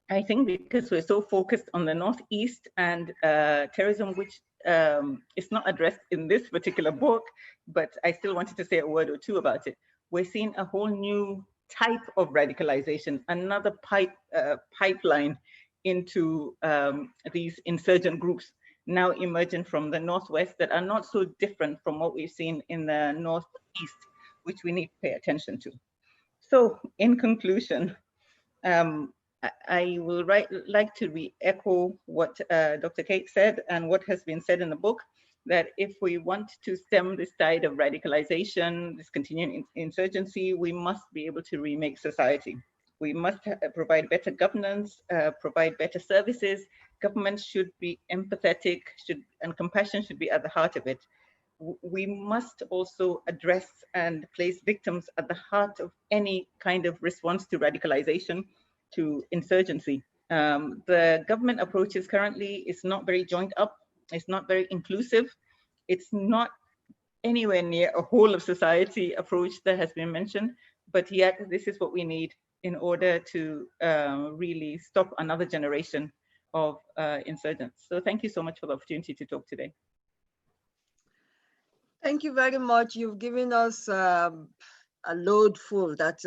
I think because we're so focused on the Northeast and terrorism, which is not addressed in this particular book, but I still wanted to say a word or two about it. We're seeing a whole new type of radicalization, another pipeline into these insurgent groups now emerging from the Northwest that are not so different from what we've seen in the Northeast, which we need to pay attention to. So in conclusion, I will like to re-echo what Dr. Kate said and what has been said in the book, that if we want to stem this tide of radicalization, this continuing insurgency, we must be able to remake society. We must provide better governance, provide better services. Governments should be empathetic, and compassion should be at the heart of it. We must also address and place victims at the heart of any kind of response to radicalization, to insurgency. The government approaches currently is not very joined up. It's not very inclusive. It's not anywhere near a whole of society approach that has been mentioned, but yet this is what we need in order to really stop another generation of insurgents. So thank you so much for the opportunity to talk today. Thank you very much. You've given us a load full that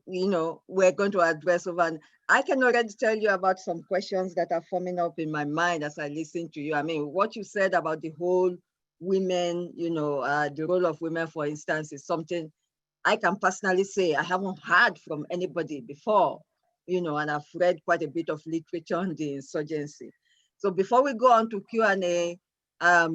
we're going to address over. And I can already tell you about some questions that are forming up in my mind as I listen to you. I mean, what you said about the whole women, the role of women, for instance, is something I can personally say I haven't heard from anybody before, and I've read quite a bit of literature on the insurgency. So before we go on to Q&A, I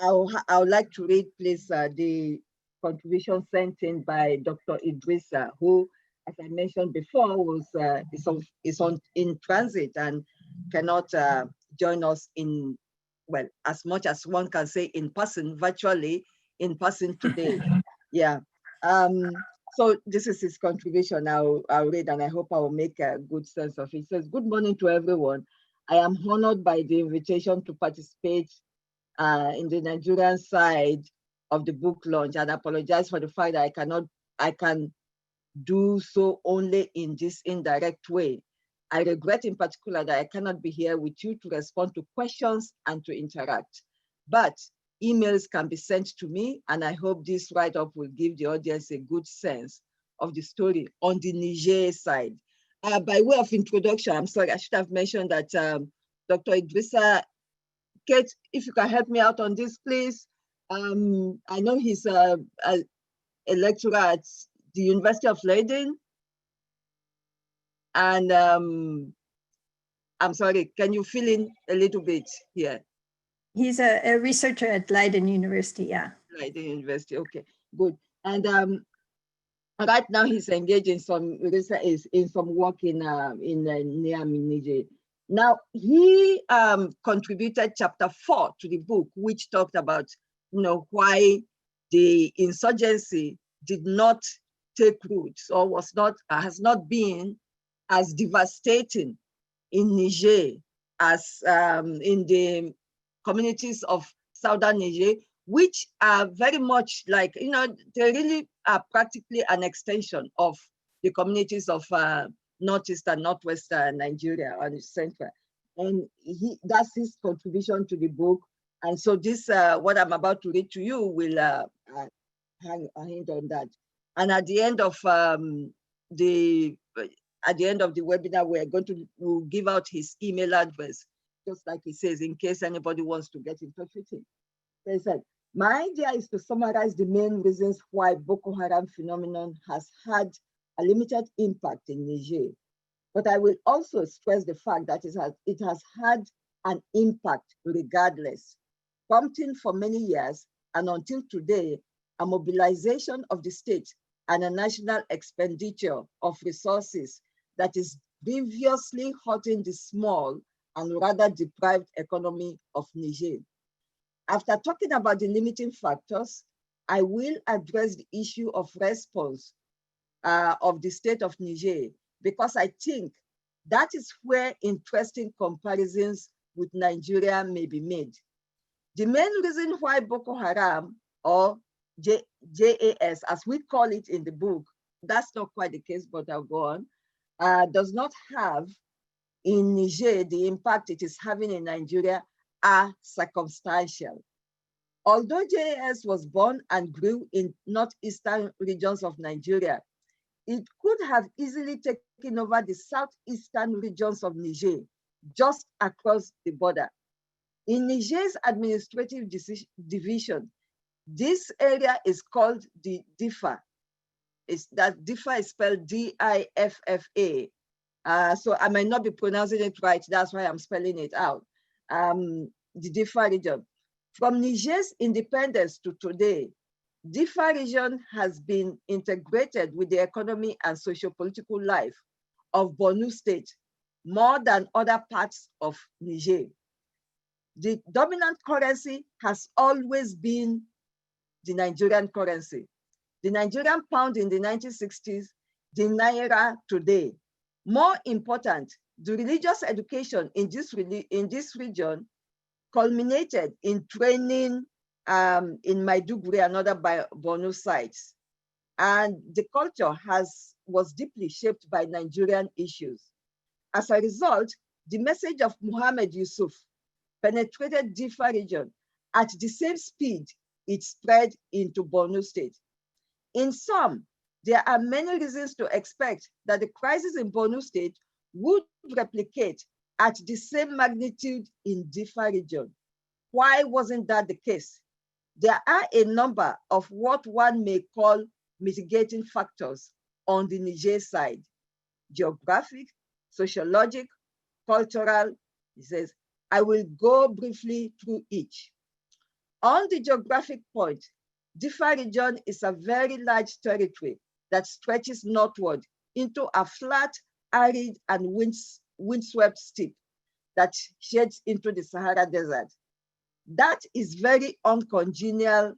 would like to read, please, the contribution sent in by Dr. Idrissa, who as I mentioned before, is in transit and cannot join us in, well, as much as one can say in person, virtually in person today. Yeah. So this is his contribution. I'll read, and I hope I will make a good sense of it. It says, good morning to everyone. I am honored by the invitation to participate in the Nigerian side of the book launch, and apologize for the fact that I can do so only in this indirect way. I regret in particular that I cannot be here with you to respond to questions and to interact, but emails can be sent to me, and I hope this write-up will give the audience a good sense of the story on the Niger side. By way of introduction, I'm sorry, I should have mentioned that Dr. Idrissa, Kate, if you can help me out on this, please. I know he's a lecturer at the University of Leiden. And I'm sorry, can you fill in a little bit here? He's a researcher at Leiden University, yeah. Leiden University, okay, good. And right now he's engaged in some research, in some work in Niamey, Niger. Now he contributed chapter 4 to the book, which talked about, you know, why the insurgency did not take root or has not been as devastating in Niger as in the communities of southern Niger, which are very much like, you know, they really are practically an extension of the communities of northeast and northwestern Nigeria and central. And that's his contribution to the book. And so this, what I'm about to read to you will hang a hint on that. And at the end of the webinar, we'll give out his email address, just like he says, in case anybody wants to get in touch with him. They said, my idea is to summarize the main reasons why Boko Haram phenomenon has had a limited impact in Niger. But I will also stress the fact that it has had an impact regardless, prompting for many years and until today, a mobilization of the state and a national expenditure of resources that is grievously hurting the small and rather deprived economy of Niger. After talking about the limiting factors, I will address the issue of response of the state of Niger, because I think that is where interesting comparisons with Nigeria may be made. The main reason why Boko Haram, or JAS, as we call it in the book, that's not quite the case, but I'll go on, does not have in Niger the impact it is having in Nigeria are circumstantial. Although JAS was born and grew in northeastern regions of Nigeria, it could have easily taken over the southeastern regions of Niger, just across the border. In Niger's administrative division, this area is called the Diffa. Diffa is spelled D-I-F-F-A. So I might not be pronouncing it right, that's why I'm spelling it out. The Diffa region. From Niger's independence to today, Diffa region has been integrated with the economy and socio-political life of Borno State more than other parts of Niger. The dominant currency has always been the Nigerian currency. The Nigerian pound in the 1960s, the Naira today. More important, the religious education in this region culminated in training in Maiduguri and other Borno sites. And the culture was deeply shaped by Nigerian issues. As a result, the message of Muhammad Yusuf penetrated Diffa region at the same speed it spread into Borno State. In sum, there are many reasons to expect that the crisis in Borno State would replicate at the same magnitude in Diffa region. Why wasn't that the case? There are a number of what one may call mitigating factors on the Niger side: geographic, sociologic, cultural. He says, I will go briefly through each. On the geographic point, Diffa region is a very large territory that stretches northward into a flat, arid, and windswept steppe that shades into the Sahara Desert. That is very uncongenial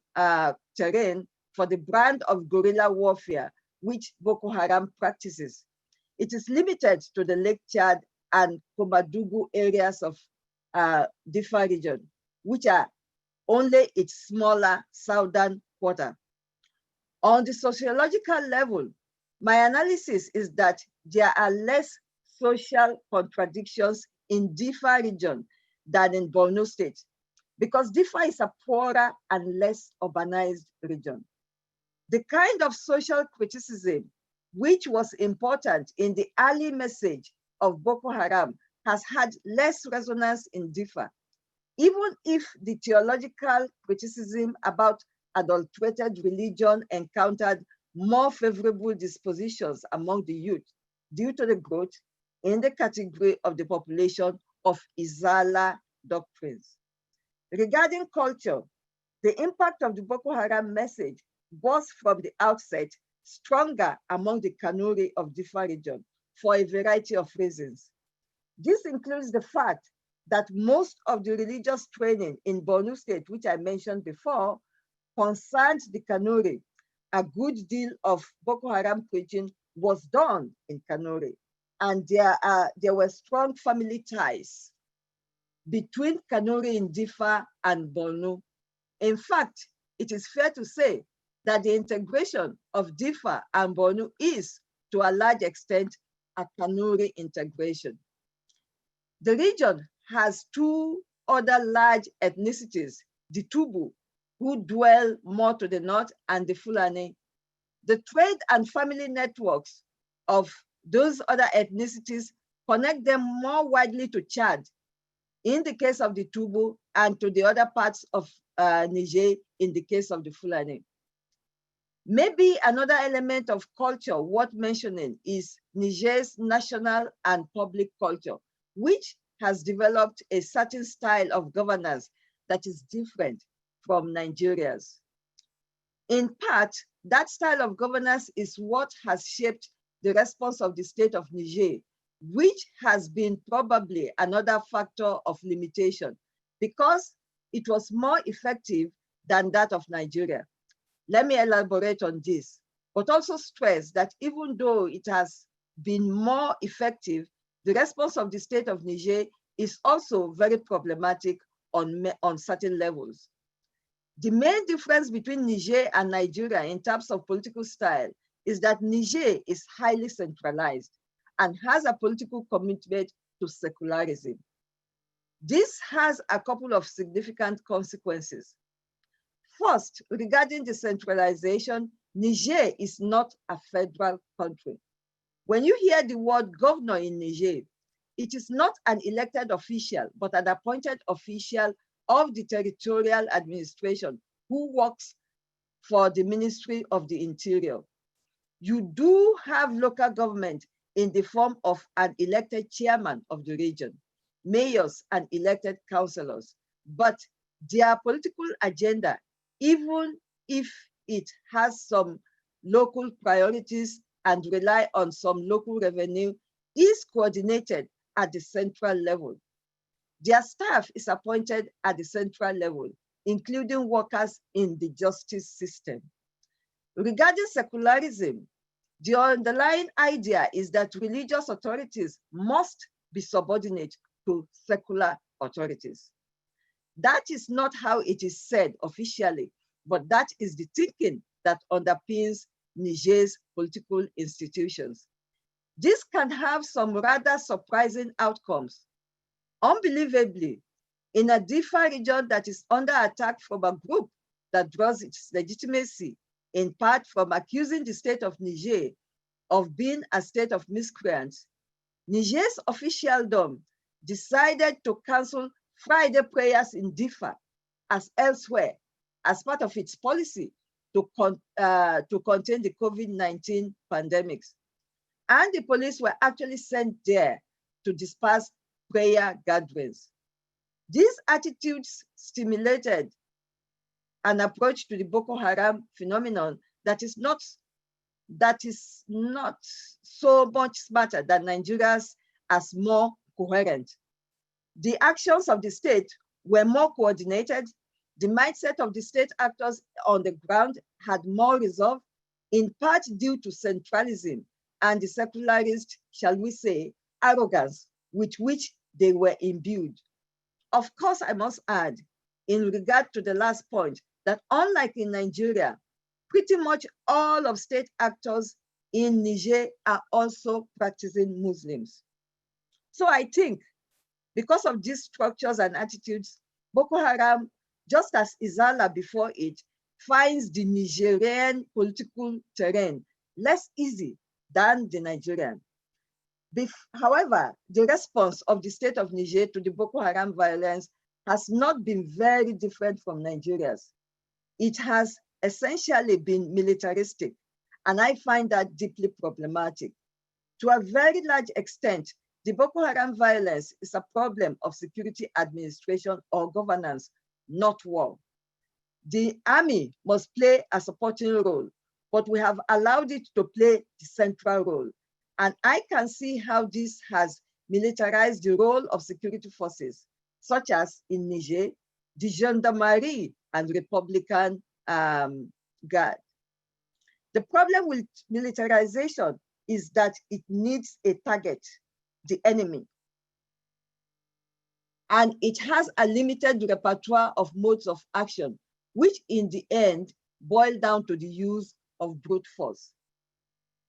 terrain for the brand of guerrilla warfare which Boko Haram practices. It is limited to the Lake Chad and Komadugu areas of Diffa region, which are only its smaller southern quarter. On the sociological level, my analysis is that there are less social contradictions in Diffa region than in Borno State, because Diffa is a poorer and less urbanized region. The kind of social criticism which was important in the early message of Boko Haram has had less resonance in Diffa, even if the theological criticism about adulterated religion encountered more favorable dispositions among the youth due to the growth in the category of the population of Izala doctrines. Regarding culture, the impact of the Boko Haram message was from the outset stronger among the Kanuri of Diffa region for a variety of reasons. This includes the fact that most of the religious training in Borno State, which I mentioned before, concerned the Kanuri. A good deal of Boko Haram preaching was done in Kanuri, and there were strong family ties between Kanuri in Diffa and Borno. In fact, it is fair to say that the integration of Diffa and Borno is, to a large extent, a Kanuri integration. The region has two other large ethnicities, the Tubu, who dwell more to the north, and the Fulani. The trade and family networks of those other ethnicities connect them more widely to Chad, in the case of the Tubu, and to the other parts of Niger, in the case of the Fulani. Maybe another element of culture worth mentioning is Niger's national and public culture, which has developed a certain style of governance that is different from Nigeria's. In part, that style of governance is what has shaped the response of the state of Niger, which has been probably another factor of limitation because it was more effective than that of Nigeria. Let me elaborate on this, but also stress that even though it has been more effective, the response of the state of Niger is also very problematic on certain levels. The main difference between Niger and Nigeria in terms of political style is that Niger is highly centralized and has a political commitment to secularism. This has a couple of significant consequences. First, regarding decentralization, Niger is not a federal country. When you hear the word governor in Niger, it is not an elected official, but an appointed official of the territorial administration who works for the Ministry of the Interior. You do have local government in the form of an elected chairman of the region, mayors and elected councillors, but their political agenda, even if it has some local priorities and rely on some local revenue, is coordinated at the central level. Their staff is appointed at the central level, including workers in the justice system. Regarding secularism, the underlying idea is that religious authorities must be subordinate to secular authorities. That is not how it is said officially, but that is the thinking that underpins Niger's political institutions. This can have some rather surprising outcomes. Unbelievably, in a Diffa region that is under attack from a group that draws its legitimacy in part from accusing the state of Niger of being a state of miscreants, Niger's officialdom decided to cancel Friday prayers in Diffa as elsewhere as part of its policy to contain the COVID-19 pandemics. And the police were actually sent there to disperse prayer gatherings. These attitudes stimulated an approach to the Boko Haram phenomenon that is not that is not so much smarter than Nigeria's as more coherent. The actions of the state were more coordinated. The mindset of the state actors on the ground had more resolve, in part due to centralism and the secularist, shall we say, arrogance with which they were imbued. Of course, I must add, in regard to the last point, that unlike in Nigeria, pretty much all of state actors in Niger are also practicing Muslims. So I think because of these structures and attitudes, Boko Haram, just as Izala before it, finds the Nigerian political terrain less easy than the Nigerian. However, the response of the state of Niger to the Boko Haram violence has not been very different from Nigeria's. It has essentially been militaristic, and I find that deeply problematic. To a very large extent, the Boko Haram violence is a problem of security administration or governance, not war. The army must play a supporting role, but we have allowed it to play the central role. And I can see how this has militarized the role of security forces, such as in Niger, the gendarmerie and Republican Guard. The problem with militarization is that it needs a target, the enemy. And it has a limited repertoire of modes of action, which in the end boil down to the use of brute force.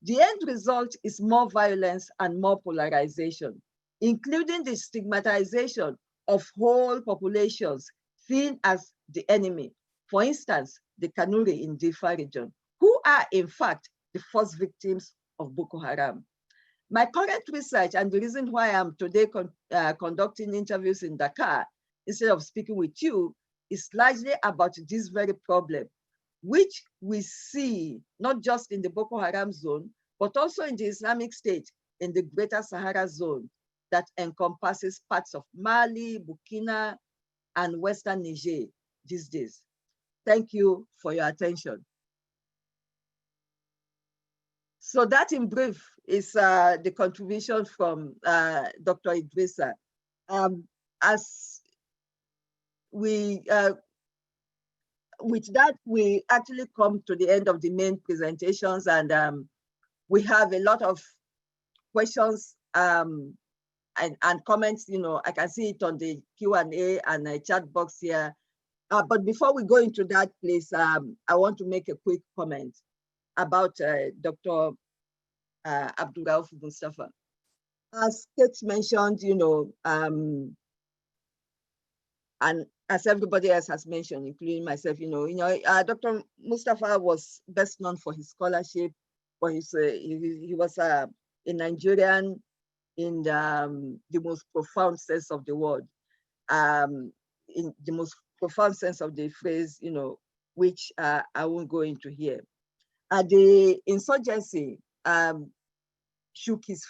The end result is more violence and more polarization, including the stigmatization of whole populations seen as the enemy. For instance, the Kanuri in Difa region, who are in fact the first victims of Boko Haram. My current research and the reason why I'm today conducting interviews in Dakar instead of speaking with you is largely about this very problem, which we see not just in the Boko Haram zone, but also in the Islamic State in the Greater Sahara zone that encompasses parts of Mali, Burkina, and Western Niger these days. Thank you for your attention. So that in brief is the contribution from Dr. Idrissa. As we, with that, we actually come to the end of the main presentations, and we have a lot of questions and comments. You know, I can see it on the Q&A and the chat box here. But before we go into that place, I want to make a quick comment about Dr. Abdulrauf Mustafa. As Kate mentioned, you know, and as everybody else has mentioned, including myself, Dr. Mustafa was best known for his scholarship, for his, he was a Nigerian in the most profound sense of the word, in the most profound sense of the phrase, you know, which I won't go into here. The insurgency shook his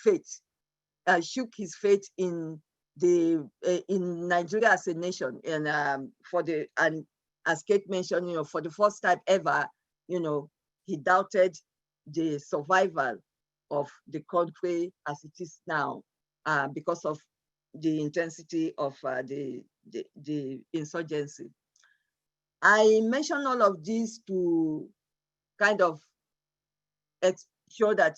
faith in in Nigeria as a nation, and and as Kate mentioned, you know, for the first time ever, you know, he doubted the survival of the country as it is now because of the intensity of the insurgency. I mention all of this to kind of show that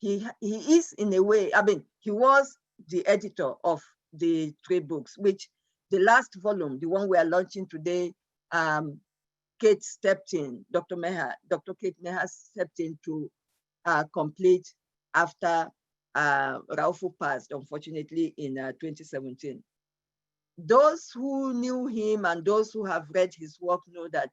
he is in a way, I mean, he was the editor of the 3 books, which the last volume, the one we are launching today, Kate stepped in, Dr. Kate Meha stepped in to complete after Raufu passed, unfortunately, in 2017. Those who knew him and those who have read his work know that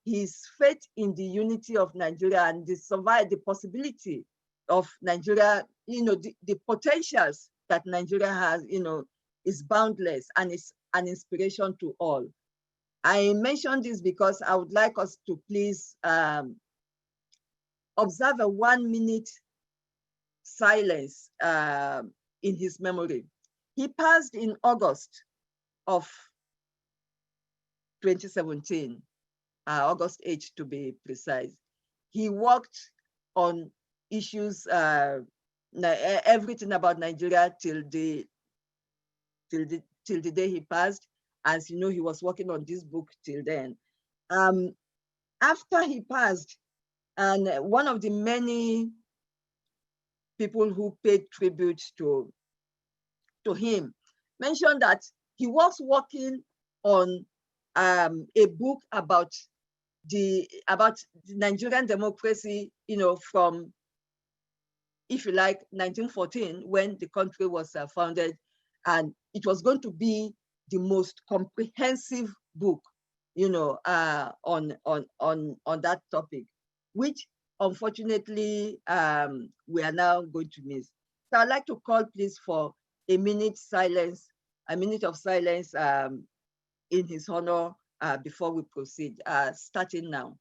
his faith in the unity of Nigeria and the possibility of Nigeria, you know, the potentials that Nigeria has, you know, is boundless and is an inspiration to all. I mention this because I would like us to please observe a 1-minute silence in his memory. He passed in August of 2017, August 8 to be precise. He worked on issues, everything about Nigeria till the day he passed. As you know, he was working on this book till then. After he passed, and one of the many people who paid tribute to him mentioned that he was working on a book about the Nigerian democracy, you know, from, if you like, 1914, when the country was founded, and it was going to be the most comprehensive book, you know, on that topic, which unfortunately we are now going to miss. So I'd like to call, please, for a minute of silence in his honor before we proceed, starting now.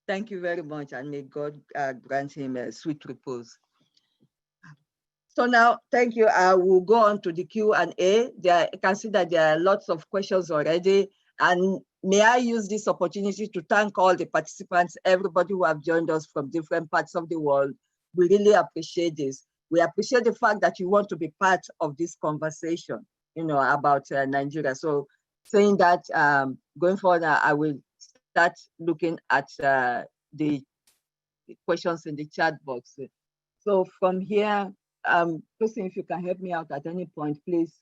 Thank you very much, and may God grant him a sweet repose. So now, thank you. I will go on to the Q&A. I can see that there are lots of questions already. And may I use this opportunity to thank all the participants, everybody who have joined us from different parts of the world. We really appreciate this. We appreciate the fact that you want to be part of this conversation, you know, about Nigeria. So saying that, going forward, I will start looking at the questions in the chat box. So from here, Christine, if you can help me out at any point, please.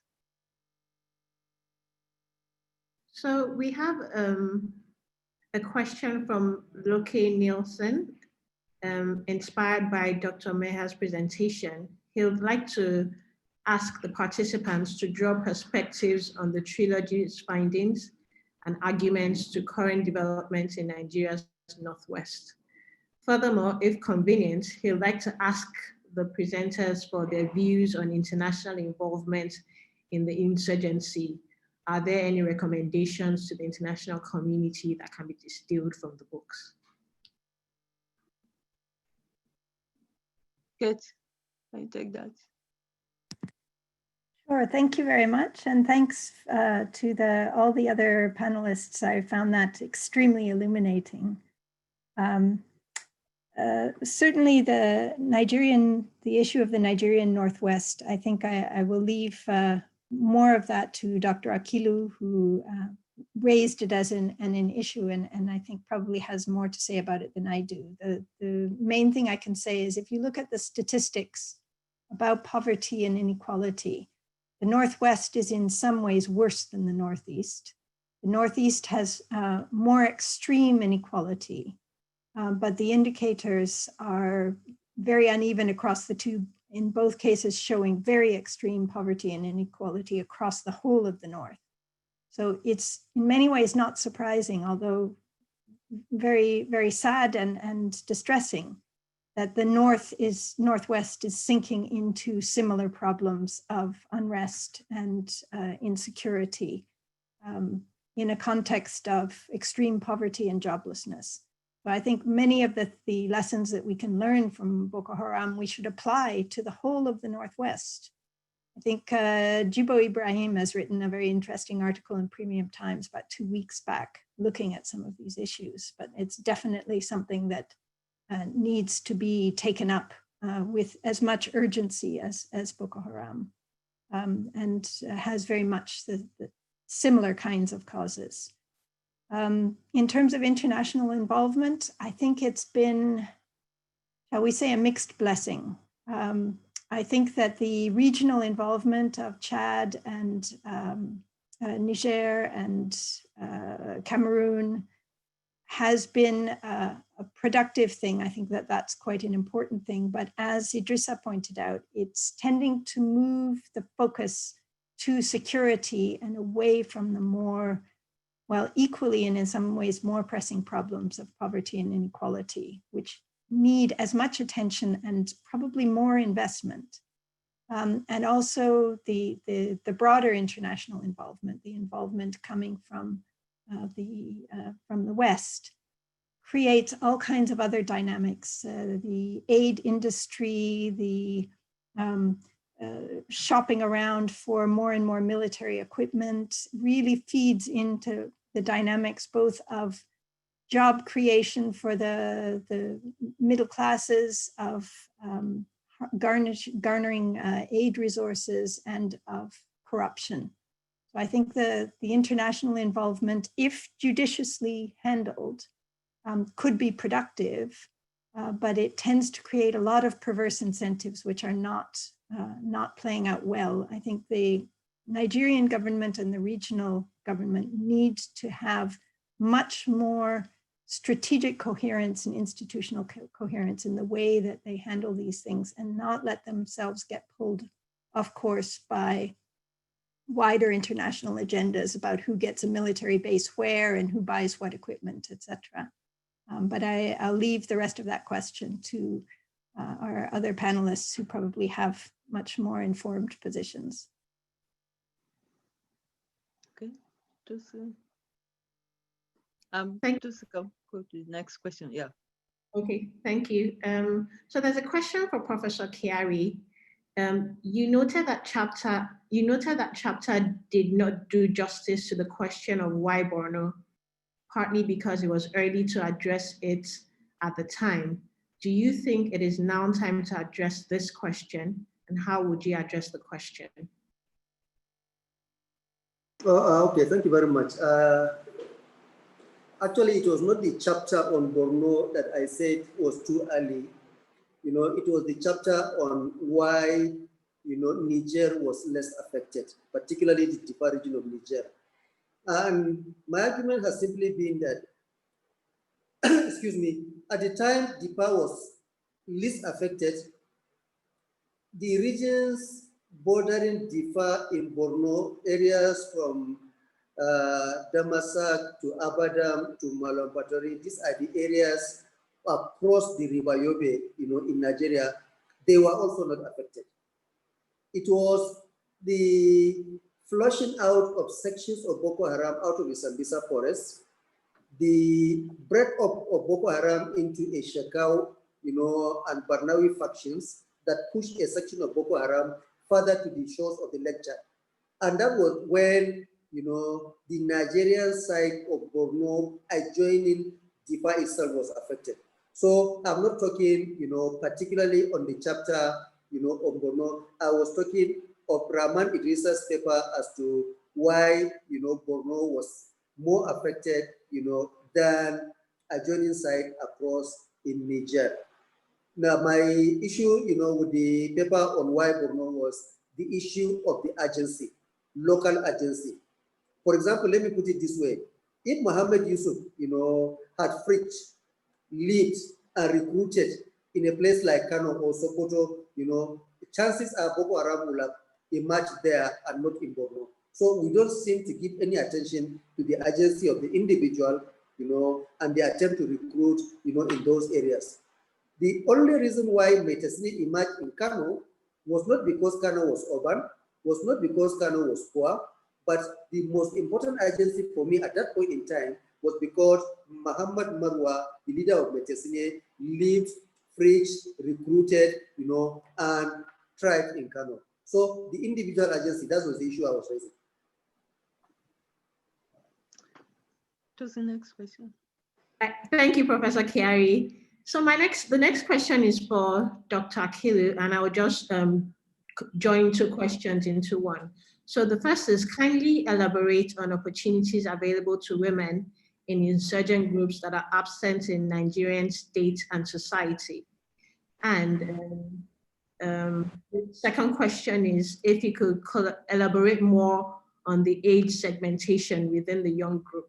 So we have a question from Loke Nielsen, inspired by Dr. Meha's presentation. He would like to ask the participants to draw perspectives on the trilogy's findings and arguments to current developments in Nigeria's Northwest. Furthermore, if convenient, he would like to ask the presenters for their views on international involvement in the insurgency. Are there any recommendations to the international community that can be distilled from the books? Good. Can you take that? Sure, thank you very much. And thanks to all the other panelists. I found that extremely illuminating. Certainly the issue of the Nigerian Northwest, I think I will leave more of that to Dr. Akilu, who raised it as an issue, and I think probably has more to say about it than I do. The main thing I can say is if you look at the statistics about poverty and inequality, the Northwest is in some ways worse than the Northeast. The Northeast has more extreme inequality, but the indicators are very uneven across the two, in both cases showing very extreme poverty and inequality across the whole of the North. So it's in many ways not surprising, although very, very sad and distressing, that the Northwest is sinking into similar problems of unrest and insecurity in a context of extreme poverty and joblessness. So I think many of the lessons that we can learn from Boko Haram, we should apply to the whole of the Northwest. I think Jibo Ibrahim has written a very interesting article in Premium Times about 2 weeks back, looking at some of these issues, but it's definitely something that needs to be taken up with as much urgency as Boko Haram, and has very much the similar kinds of causes. In terms of international involvement, I think it's been, shall we say, a mixed blessing. I think that the regional involvement of Chad and Niger and Cameroon has been a productive thing. I think that that's quite an important thing. But as Idrissa pointed out, it's tending to move the focus to security and away from the more, well, equally and in some ways more pressing problems of poverty and inequality, which need as much attention and probably more investment. And also the broader international involvement, the involvement coming from the West, creates all kinds of other dynamics. The aid industry, the shopping around for more and more military equipment really feeds into the dynamics both of job creation for the middle classes, of garnering aid resources, and of corruption. So I think the international involvement, if judiciously handled, could be productive, but it tends to create a lot of perverse incentives which are not playing out well. I think the Nigerian government and the regional government need to have much more strategic coherence and institutional coherence in the way that they handle these things, and not let themselves get pulled off course by wider international agendas about who gets a military base where and who buys what equipment, etc. But I'll leave the rest of that question to our other panelists who probably have much more informed positions. Okay, just go to the next question. Yeah. Okay, thank you. So there's a question for Professor Kiari. You noted that chapter did not do justice to the question of why Borno, partly because it was early to address it at the time. Do you think it is now time to address this question, and how would you address the question? Okay, thank you very much. Actually, it was not the chapter on Borno that I said was too early. You know, it was the chapter on why, you know, Niger was less affected, particularly the Difa region of Niger. And my argument has simply been that, excuse me, at the time Difa was least affected, the regions bordering Difa in Borno, areas from Damasak to Abadam to Malampatori, these are the areas across the River Yobe, you know, in Nigeria, they were also not affected. It was the flushing out of sections of Boko Haram out of the Sambisa forest, the break up of Boko Haram into a Shekau, you know, and Barnawi factions that pushed a section of Boko Haram further to the shores of the Lake Chad. And that was when, you know, the Nigerian side of Borno adjoining Difa itself was affected. So I'm not talking, you know, particularly on the chapter, you know, on Borno. I was talking of Rahman Idrisa's paper as to why, you know, Borno was more affected, you know, than adjoining side across in Niger. Now, my issue, you know, with the paper on why Borno was the issue of the agency, local agency. For example, let me put it this way. If Mohammed Yusuf, you know, had preached, lived, and recruited in a place like Kano or Sokoto, you know, the chances are Boko Haram will have emerged there and not in Borno. So we don't seem to give any attention to the agency of the individual, you know, and the attempt to recruit, you know, in those areas. The only reason why Metasini emerged in Kano was not because Kano was urban, was not because Kano was poor, but the most important agency for me at that point in time was because Muhammad Marwa, the leader of Metasini, lived, preached, recruited, you know, and thrived in Kano. So the individual agency, that was the issue I was raising. To the next question. Thank you, Professor Kiari. So the next question is for Dr. Akilu, and I will just join two questions into one. So the first is, kindly elaborate on opportunities available to women in insurgent groups that are absent in Nigerian state and society. And the second question is, if you could elaborate more on the age segmentation within the young group.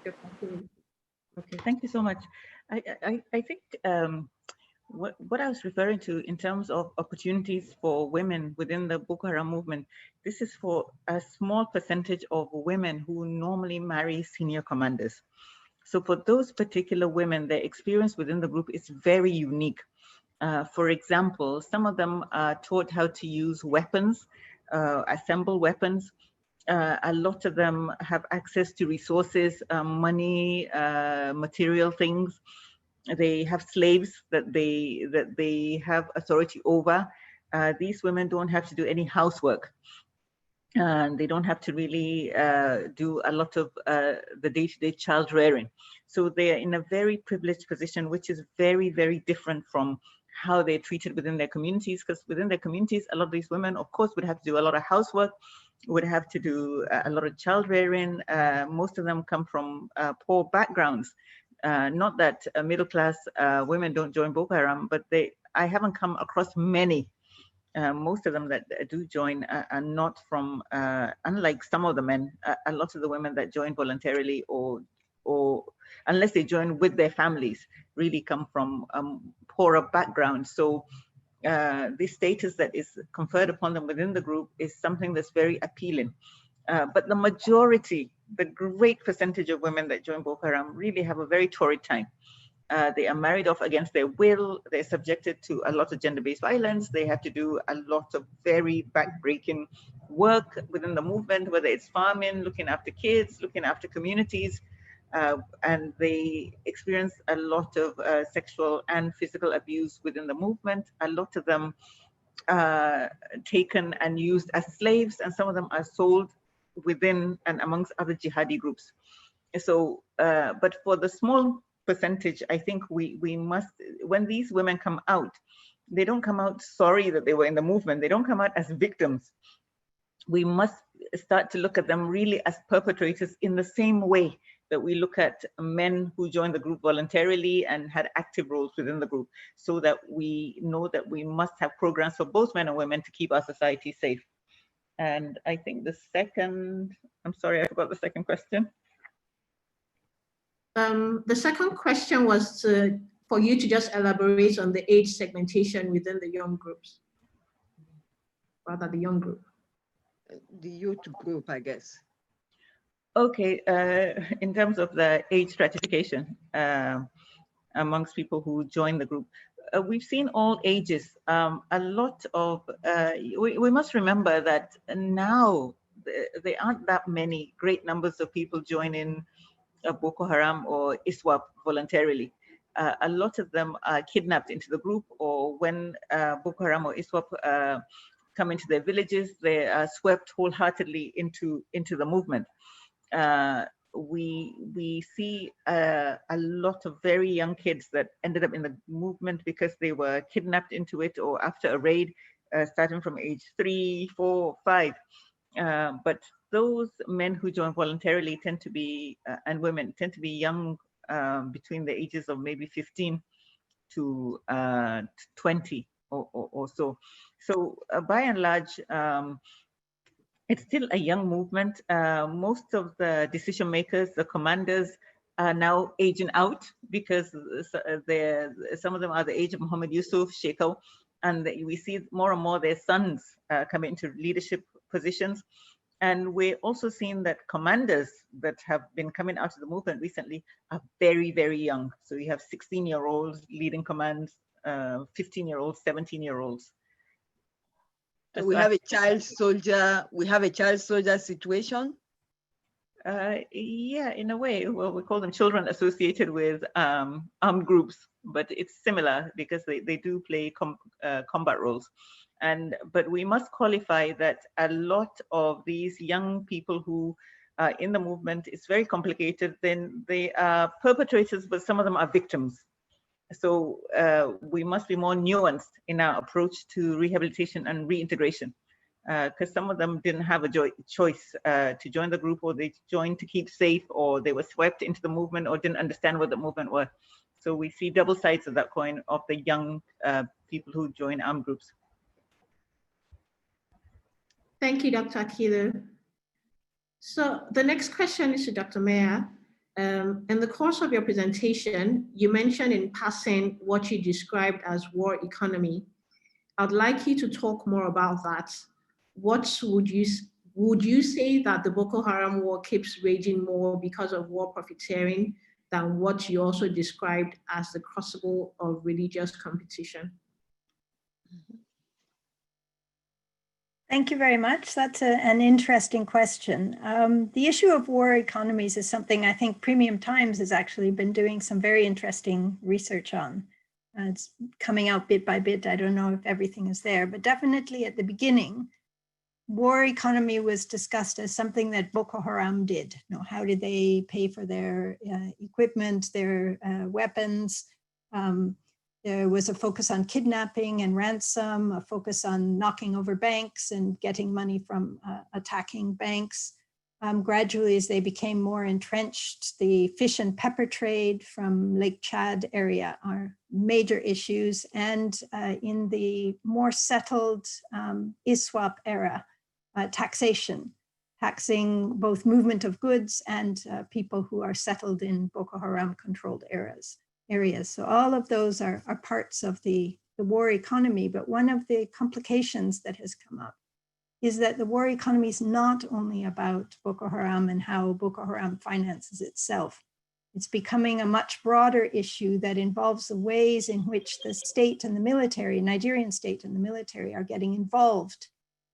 Okay, thank you so much. I think What I was referring to in terms of opportunities for women within the Boko Haram movement, this is for a small percentage of women who normally marry senior commanders. So for those particular women, their experience within the group is very unique. For example, some of them are taught how to use weapons, assemble weapons. A lot of them have access to resources, money, material things. They have slaves that they have authority over. These women don't have to do any housework. And they don't have to really do a lot of the day-to-day child rearing. So they are in a very privileged position, which is very, very different from how they're treated within their communities, because within their communities, a lot of these women, of course, would have to do a lot of housework, would have to do a lot of child rearing. Most of them come from poor backgrounds. Not that middle-class women don't join Boko Haram, but I haven't come across many. Most of them that do join are not from, unlike some of the men, a lot of the women that join voluntarily or unless they join with their families, really come from poorer backgrounds. So the status that is conferred upon them within the group is something that's very appealing. But the majority, the great percentage of women that join Boko Haram really have a very torrid time. They are married off against their will. They're subjected to a lot of gender-based violence. They have to do a lot of very back-breaking work within the movement, whether it's farming, looking after kids, looking after communities. And they experience a lot of sexual and physical abuse within the movement. A lot of them taken and used as slaves, and some of them are sold within and amongst other jihadi groups. So, but for the small percentage, I think we must, when these women come out, they don't come out sorry that they were in the movement. They don't come out as victims. We must start to look at them really as perpetrators in the same way that we look at men who joined the group voluntarily and had active roles within the group, so that we know that we must have programs for both men and women to keep our society safe. And I think the second, I'm sorry, I forgot the second question. The second question was for you to just elaborate on the age segmentation within the young groups, rather the young group. The youth group, I guess. Okay, in terms of the age stratification amongst people who join the group, we've seen all ages. A lot of, we must remember that now there aren't that many great numbers of people joining Boko Haram or ISWAP voluntarily. A lot of them are kidnapped into the group, or when Boko Haram or ISWAP come into their villages, they are swept wholeheartedly into the movement. We see a lot of very young kids that ended up in the movement because they were kidnapped into it, or after a raid, starting from age 3, 4, 5. But those men who join voluntarily tend to be, and women tend to be young, between the ages of maybe 15 to 20 or so. So by and large, it's still a young movement. Most of the decision makers, the commanders, are now aging out, because some of them are the age of Muhammad Yusuf, Sheikho, and we see more and more their sons coming into leadership positions. And we're also seeing that commanders that have been coming out of the movement recently are very, very young. So you have 16-year-olds leading commands, 15-year-olds, 17-year-olds. So we have a child soldier. We have a child soldier situation. Yeah, in a way. Well, we call them children associated with armed groups, but it's similar because they do play combat roles. But we must qualify that a lot of these young people who are in the movement, it's very complicated. Then they are perpetrators, but some of them are victims. So we must be more nuanced in our approach to rehabilitation and reintegration, because some of them didn't have a choice to join the group, or they joined to keep safe, or they were swept into the movement, or didn't understand what the movement was. So we see double sides of that coin of the young people who join armed groups. Thank you, Dr. Akilu. So the next question is to Dr. Meah. In the course of your presentation, you mentioned in passing what you described as war economy. I'd like you to talk more about that. What would you say that the Boko Haram war keeps raging more because of war profiteering than what you also described as the crucible of religious competition? Thank you very much. That's an interesting question. The issue of war economies is something I think Premium Times has actually been doing some very interesting research on. It's coming out bit by bit. I don't know if everything is there, but definitely at the beginning, war economy was discussed as something that Boko Haram did. You know, how did they pay for their equipment, their weapons? There was a focus on kidnapping and ransom, a focus on knocking over banks and getting money from attacking banks. Gradually, as they became more entrenched, the fish and pepper trade from Lake Chad area are major issues. And in the more settled ISWAP era, taxation, taxing both movement of goods and people who are settled in Boko Haram controlled areas. So all of those are parts of the war economy. But one of the complications that has come up is that the war economy is not only about Boko Haram and how Boko Haram finances itself. It's becoming a much broader issue that involves the ways in which the state and the military, Nigerian state and the military, are getting involved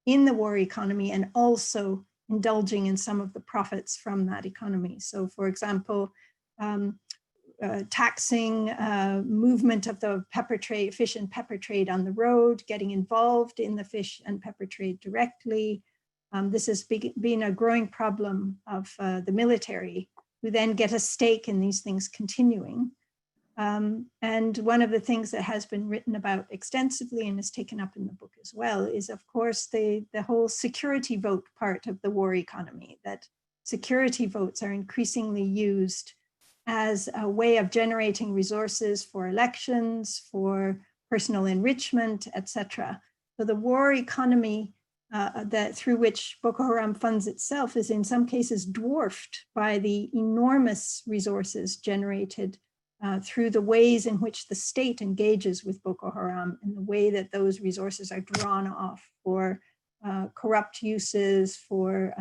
in the war economy and also indulging in some of the profits from that economy. So for example, taxing movement of the pepper trade, fish and pepper trade on the road, getting involved in the fish and pepper trade directly. This has been a growing problem of the military, who then get a stake in these things continuing. And one of the things that has been written about extensively and is taken up in the book as well is, of course, the whole security vote part of the war economy, that security votes are increasingly used as a way of generating resources for elections, for personal enrichment, etc. So the war economy that through which Boko Haram funds itself is in some cases dwarfed by the enormous resources generated through the ways in which the state engages with Boko Haram and the way that those resources are drawn off for corrupt uses, for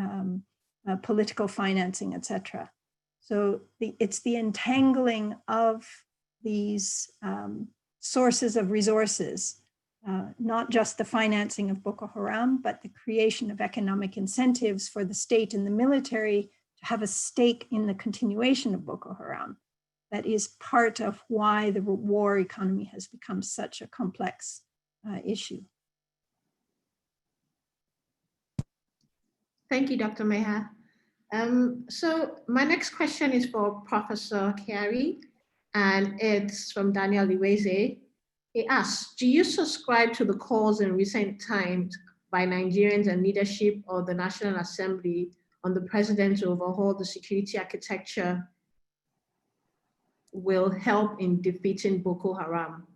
political financing, etc. So it's the entangling of these sources of resources, not just the financing of Boko Haram, but the creation of economic incentives for the state and the military to have a stake in the continuation of Boko Haram. That is part of why the war economy has become such a complex issue. Thank you, Dr. Meha. So my next question is for Professor Kyari, and it's from Daniel Iweze. He asks, do you subscribe to the calls in recent times by Nigerians and leadership of the National Assembly on the president to overhaul the security architecture will help in defeating Boko Haram?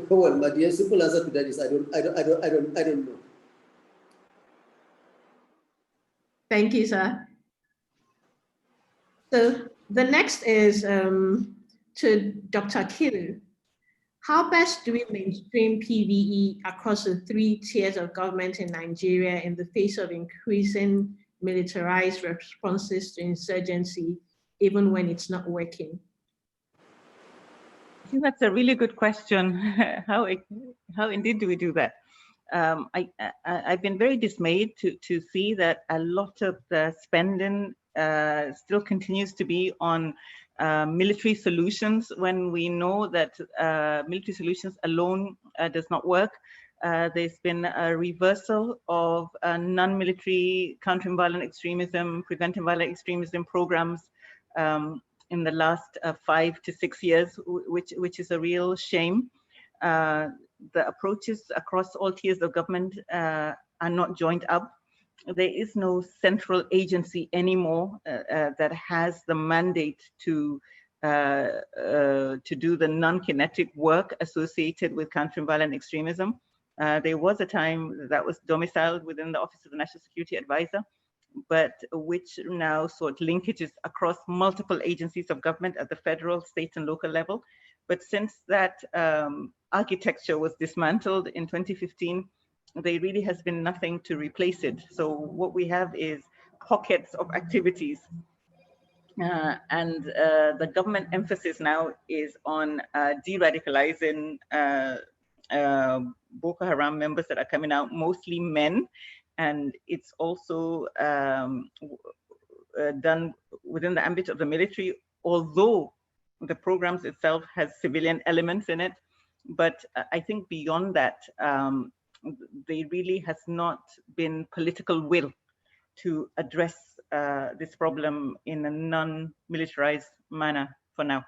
Well, my dear, simple answer to that is I don't know. Thank you, sir. So the next is to Dr. Kilu. How best do we mainstream PVE across the 3 tiers of government in Nigeria in the face of increasing militarized responses to insurgency, even when it's not working? I think that's a really good question. How indeed do we do that? I've been very dismayed to see that a lot of the spending still continues to be on military solutions when we know that military solutions alone does not work. There's been a reversal of non-military countering violent extremism, preventing violent extremism programs in the last 5 to 6 years, which is a real shame. The approaches across all tiers of government are not joined up. There is no central agency anymore that has the mandate to do the non-kinetic work associated with countering violent extremism. There was a time that was domiciled within the Office of the National Security Advisor, but which now sort linkages across multiple agencies of government at the federal, state, and local level. But since that architecture was dismantled in 2015, there really has been nothing to replace it. So what we have is pockets of activities. And the government emphasis now is on de-radicalizing Boko Haram members that are coming out, mostly men. And it's also done within the ambit of the military, although the programs itself has civilian elements in it. But I think beyond that, there really has not been political will to address this problem in a non-militarized manner for now.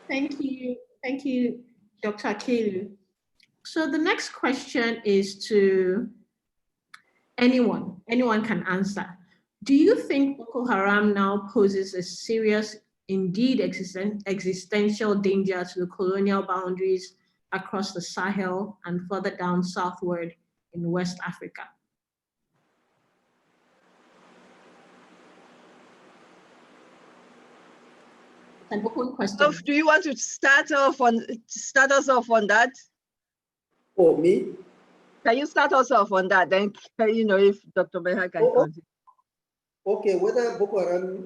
Thank you, Dr. Akilu. So the next question is to anyone can answer. Do you think Boko Haram now poses a serious, indeed existential danger to the colonial boundaries across the Sahel and further down southward in West Africa? An open question. Do you want to start us off on that? Oh, me? Can you start us off on that? Then, you know, if Dr. Meha can continue. Okay, whether Boko Haram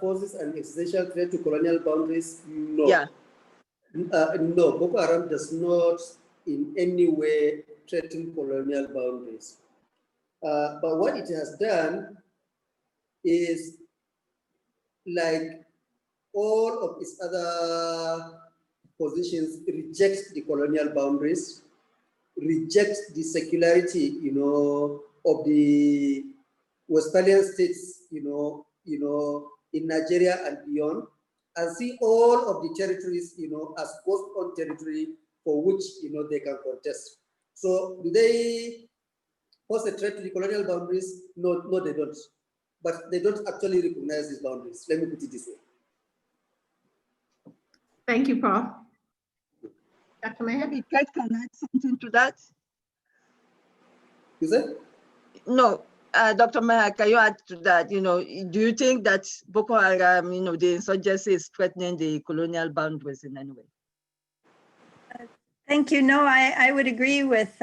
poses an existential threat to colonial boundaries, no. Yeah. No, Boko Haram does not in any way threaten colonial boundaries. But what it has done is, like all of its other positions, rejects the colonial boundaries, rejects the secularity, you know, of the Westphalian states, you know, in Nigeria and beyond, and see all of the territories, you know, as post-owned territory for which, you know, they can contest. So do they pose a threat to the colonial boundaries? No, no, they don't. But they don't actually recognize these boundaries. Let me put it this way. Thank you, Prof. Dr. Meha? Maybe Kate can add something to that. You said? No, Dr. Meha, can you add to that? You know, do you think that Boko Haram, you know, the insurgency is threatening the colonial boundaries in any way? Thank you. No, I would agree with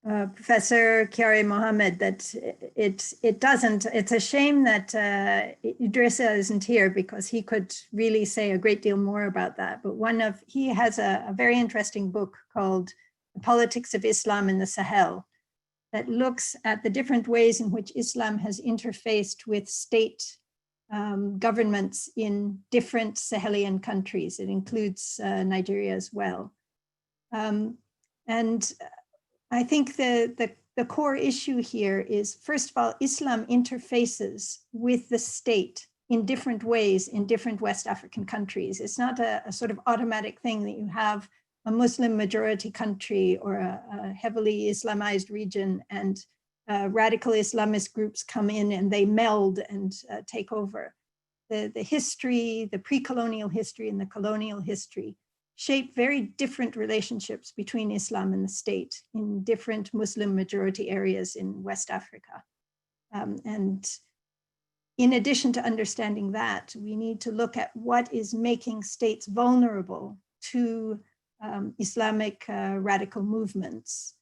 Professor Kiari Mohammed that it doesn't. It's a shame that Idrissa isn't here because he could really say a great deal more about that. But he has a very interesting book called The Politics of Islam in the Sahel that looks at the different ways in which Islam has interfaced with state governments in different Sahelian countries. It includes Nigeria as well. And I think the core issue here is, first of all, Islam interfaces with the state in different ways in different West African countries. It's not a sort of automatic thing that you have a Muslim majority country or a heavily Islamized region and radical Islamist groups come in and they meld and take over. The history, the pre-colonial history and the colonial history shape very different relationships between Islam and the state in different Muslim majority areas in West Africa. And in addition to understanding that, we need to look at what is making states vulnerable to Islamic radical movements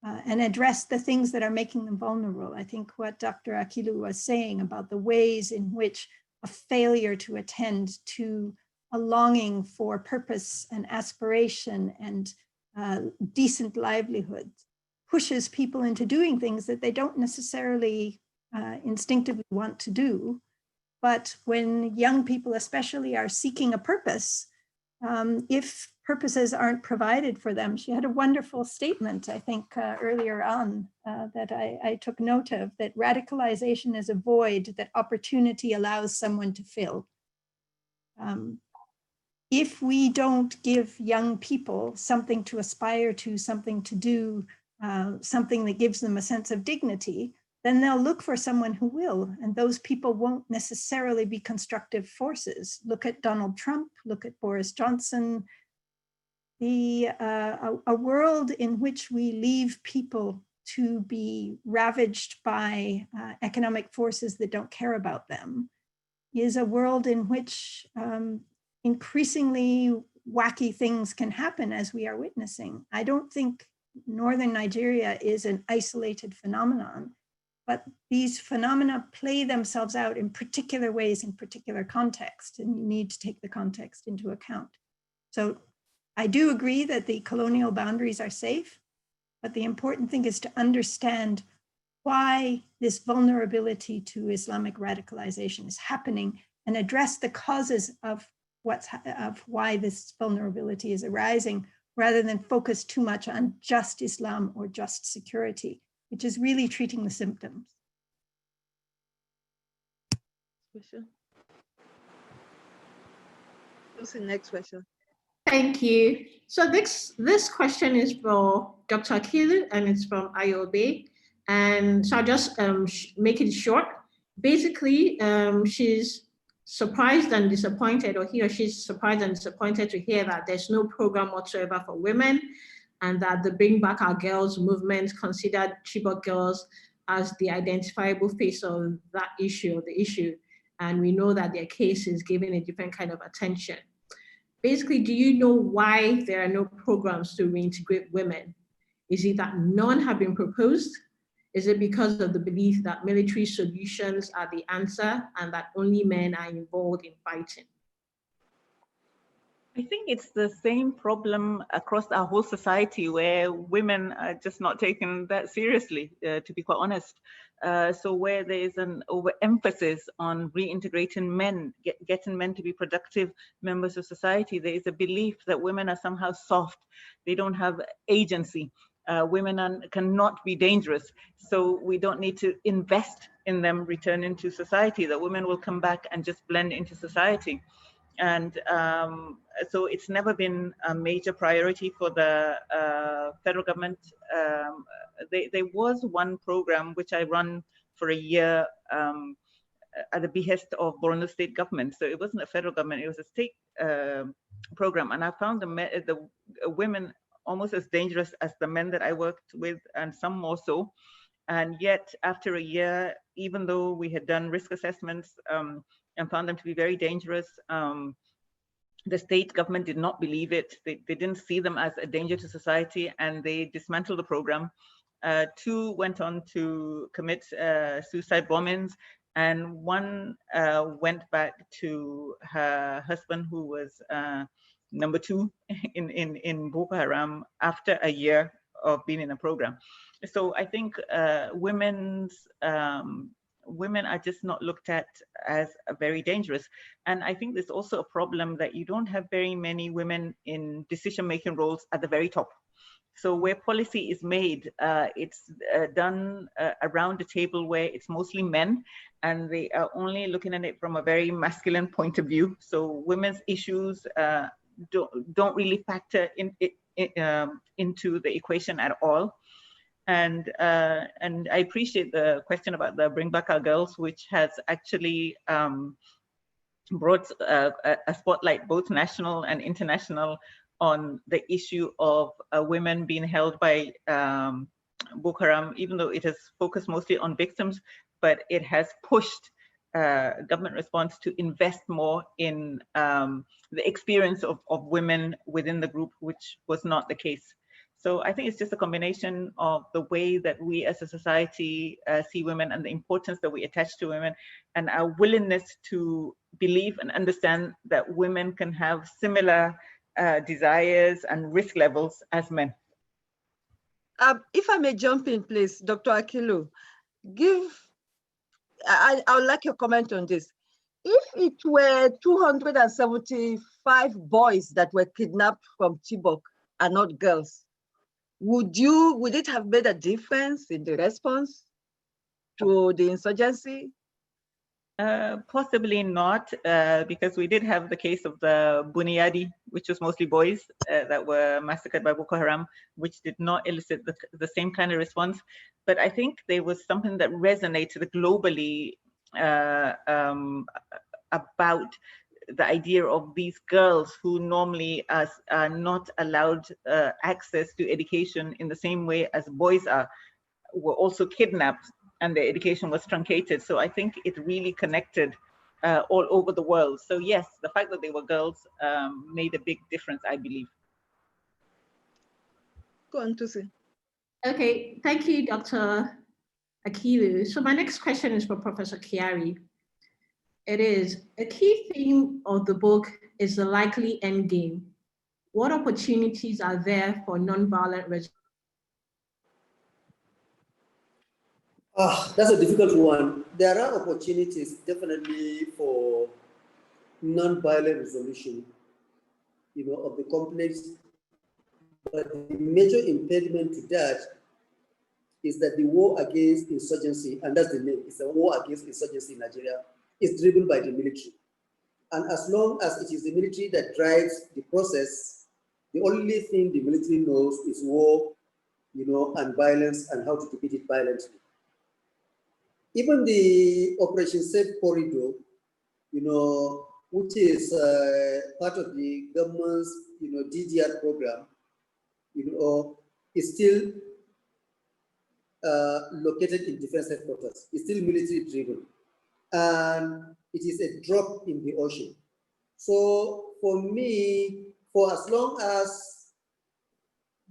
and address the things that are making them vulnerable. I think what Dr. Akilu was saying about the ways in which a failure to attend to a longing for purpose and aspiration and decent livelihood pushes people into doing things that they don't necessarily instinctively want to do. But when young people especially are seeking a purpose, if purposes aren't provided for them, she had a wonderful statement, I think, earlier on that I took note of, that radicalization is a void that opportunity allows someone to fill. If we don't give young people something to aspire to, something to do, something that gives them a sense of dignity, then they'll look for someone who will, and those people won't necessarily be constructive forces. Look at Donald Trump, look at Boris Johnson. A world in which we leave people to be ravaged by economic forces that don't care about them is a world in which increasingly wacky things can happen, as we are witnessing. I don't think northern Nigeria is an isolated phenomenon, but these phenomena play themselves out in particular ways in particular contexts, and you need to take the context into account. So I do agree that the colonial boundaries are safe, but the important thing is to understand why this vulnerability to Islamic radicalization is happening and address the causes of why this vulnerability is arising, rather than focus too much on just Islam or just security, which is really treating the symptoms. What's the next question? Thank you. So this question is for Dr. Akilu, and it's from Ayobe. And so I'll just make it short. Basically, she's surprised and disappointed, or he or she's surprised and disappointed to hear that there's no program whatsoever for women, and that the Bring Back Our Girls movement considered Chibok girls as the identifiable face of that issue, or the issue. And we know that their case is given a different kind of attention. Basically, do you know why there are no programs to reintegrate women? Is it that none have been proposed? Is it because of the belief that military solutions are the answer and that only men are involved in fighting? I think it's the same problem across our whole society, where women are just not taken that seriously, to be quite honest. So where there is an overemphasis on reintegrating men, getting men to be productive members of society, there is a belief that women are somehow soft. They don't have agency. Women cannot be dangerous. So we don't need to invest in them returning to society, that women will come back and just blend into society. And so it's never been a major priority for the federal government. There was one program which I run for a year at the behest of Borno State government. So it wasn't a federal government, it was a state program. And I found the women almost as dangerous as the men that I worked with, and some more so. And yet after a year, even though we had done risk assessments and found them to be very dangerous, the state government did not believe it. They didn't see them as a danger to society, and they dismantled the program. 2 went on to commit suicide bombings, and 1 went back to her husband, who was number 2 in Boko Haram after a year of being in a program. So I think women are just not looked at as very dangerous. And I think there's also a problem that you don't have very many women in decision-making roles at the very top. So where policy is made, it's done around the table where it's mostly men, and they are only looking at it from a very masculine point of view. So women's issues don't really factor into the equation at all. And I appreciate the question about the Bring Back Our Girls, which has actually brought a spotlight, both national and international, on the issue of women being held by Boko Haram, even though it has focused mostly on victims, but it has pushed government response to invest more in the experience of women within the group, which was not the case. So I think it's just a combination of the way that we as a society see women and the importance that we attach to women, and our willingness to believe and understand that women can have similar desires and risk levels as men. If I may jump in, please, Dr. Akilu, I would like your comment on this. If it were 275 boys that were kidnapped from Chibok and not girls, would it have made a difference in the response to the insurgency? Possibly not, because we did have the case of the Buniyadi, which was mostly boys that were massacred by Boko Haram, which did not elicit the same kind of response. But I think there was something that resonated globally about the idea of these girls who normally are not allowed access to education in the same way as boys are. were also kidnapped and their education was truncated. So I think it really connected all over the world. So yes, the fact that they were girls made a big difference, I believe. Go on to see. Okay, thank you, Dr. Akilu. So my next question is for Professor Kiari. It is, a key theme of the book is the likely end game. What opportunities are there for nonviolent resolution? That's a difficult one. There are opportunities definitely for non-violent resolution, of the conflicts, but the major impediment to that is that the war against insurgency, and that's the name, it's a war against insurgency in Nigeria, is driven by the military. And as long as it is the military that drives the process, the only thing the military knows is war, and violence and how to defeat it violently. Even the Operation Safe Corridor, which is part of the government's, DDR program, is still located in defense headquarters. It's still military driven. And it is a drop in the ocean. So for me, for as long as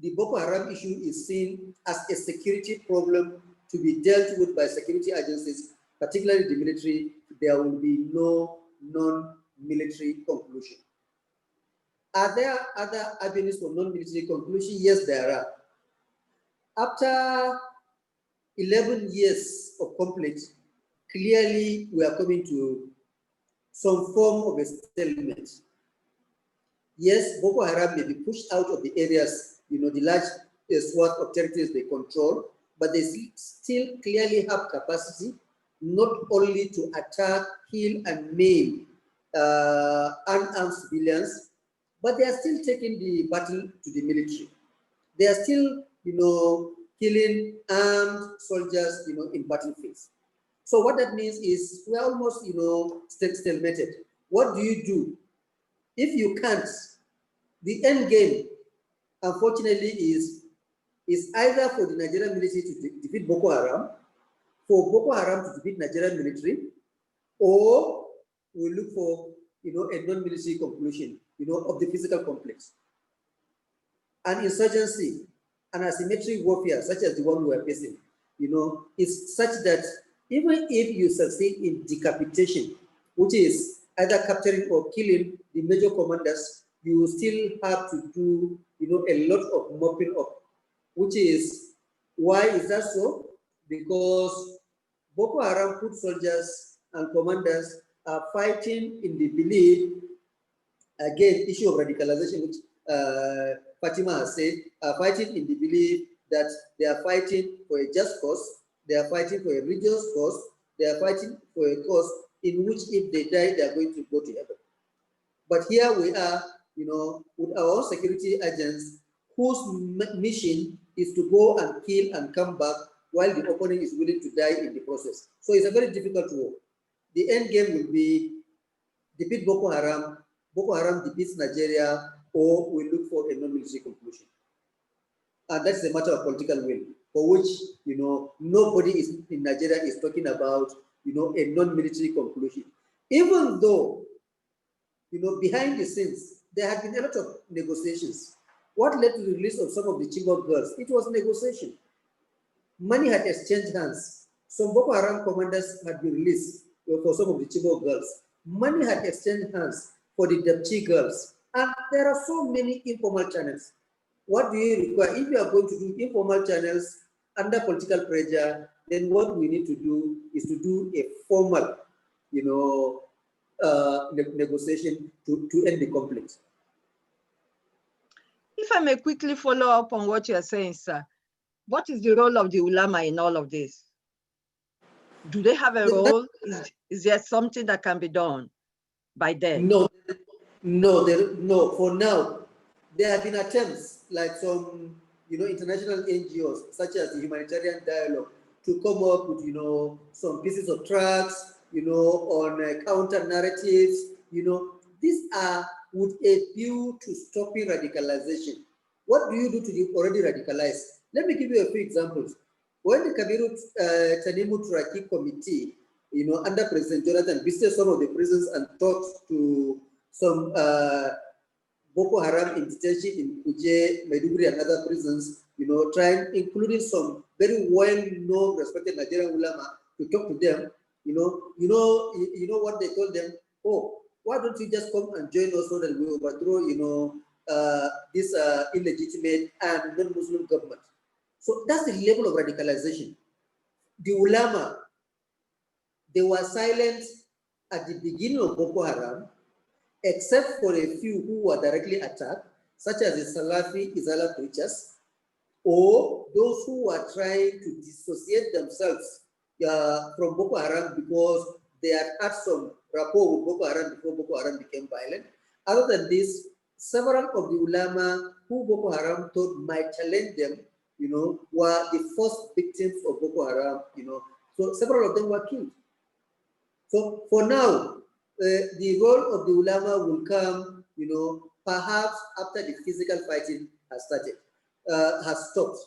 the Boko Haram issue is seen as a security problem to be dealt with by security agencies, particularly the military, there will be no non-military conclusion. Are there other avenues for non-military conclusion? Yes, there are. After 11 years of conflict, clearly we are coming to some form of a stalemate. Yes, Boko Haram may be pushed out of the areas, the large swath of territories they control, but they still clearly have capacity not only to attack, kill, and maim unarmed civilians, but they are still taking the battle to the military. They are still, killing armed soldiers, in battlefields. So what that means is we're almost, stalemated. What do you do if you can't? The end game, unfortunately, is either for the Nigerian military to defeat Boko Haram, for Boko Haram to defeat Nigerian military, or we look for, a non-military conclusion, of the physical conflicts. An insurgency, an asymmetric warfare, such as the one we are facing, is such that even if you succeed in decapitation, which is either capturing or killing the major commanders, you will still have to do, a lot of mopping up, which is, why is that so? Because Boko Haram foot soldiers and commanders are fighting in the belief, again, issue of radicalization, which Fatima has said, are fighting in the belief that they are fighting for a just cause, they are fighting for a religious cause, they are fighting for a cause in which if they die, they are going to go to heaven. But here we are, with our own security agents whose mission is to go and kill and come back while the opponent is willing to die in the process. So it's a very difficult war. The end game will be defeat Boko Haram defeats Nigeria, or we look for a non-military conclusion. And that's a matter of political will, for which, nobody in Nigeria is talking about, a non-military conclusion. Even though, behind the scenes, there had been a lot of negotiations. What led to the release of some of the Chibok girls? It was negotiation. Money had exchanged hands. Some Boko Haram commanders had been released for some of the Chibok girls. Money had exchanged hands for the Dapchi girls. And there are so many informal channels. What do you require? If you are going to do informal channels under political pressure, then what we need to do is to do a formal, negotiation to end the conflict. If I may quickly follow up on what you're saying, sir, what is the role of the ulama in all of this? Do they have a role? Is there something that can be done by them? No. For now, there have been attempts, like some, international NGOs, such as the Humanitarian Dialogue, to come up with, some pieces of tracts, on counter narratives. These are with a view to stopping radicalization. What do you do to the already radicalized? Let me give you a few examples. when the Kabiru Tanimu Turaki Committee, under President Jonathan, visited some of the prisons and talked to some Boko Haram in detention in Kuje, Maiduguri, and other prisons, including some very well-known, respected Nigerian ulama to talk to them. You know what they told them? Oh, why don't you just come and join us so that we overthrow, this illegitimate and non-Muslim government? So that's the level of radicalization. The ulama, they were silent at the beginning of Boko Haram, except for a few who were directly attacked, such as the Salafi Izala preachers, or those who were trying to dissociate themselves from Boko Haram because they had some rapport with Boko Haram before Boko Haram became violent. Other than this, several of the ulama who Boko Haram thought might challenge them, were the first victims of Boko Haram, so several of them were killed. So for now, the role of the ulama will come, perhaps after the physical fighting has started, has stopped.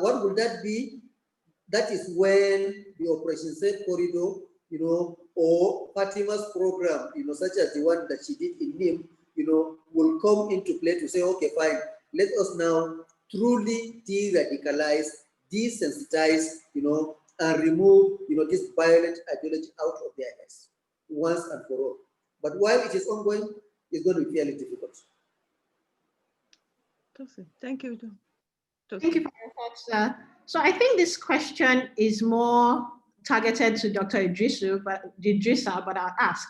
What would that be? That is when the Operation Safe Corridor, or Fatima's program, such as the one that she did in NIM, will come into play to say, okay, fine, let us now truly de-radicalize, desensitize, and remove, this violent ideology out of their heads once and for all. But while it is ongoing, it's going to be fairly difficult. Thank you. Thank you for your thoughts, sir. So I think this question is more targeted to Dr. Idrissa, but I'll ask,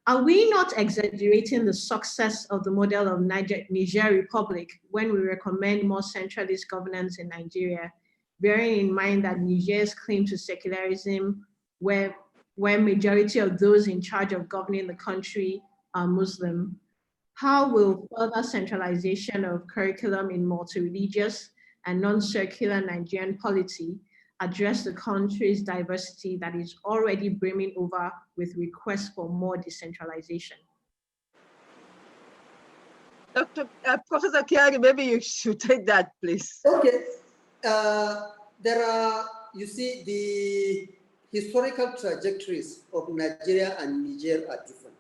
are we not exaggerating the success of the model of Niger Republic when we recommend more centralist governance in Nigeria, bearing in mind that Niger's claim to secularism, where majority of those in charge of governing the country are Muslim? How will further centralization of curriculum in multi-religious and non-circular Nigerian polity address the country's diversity that is already brimming over with requests for more decentralization? Professor Kiari, maybe you should take that, please. Okay. There are, you see, the historical trajectories of Nigeria and Niger are different.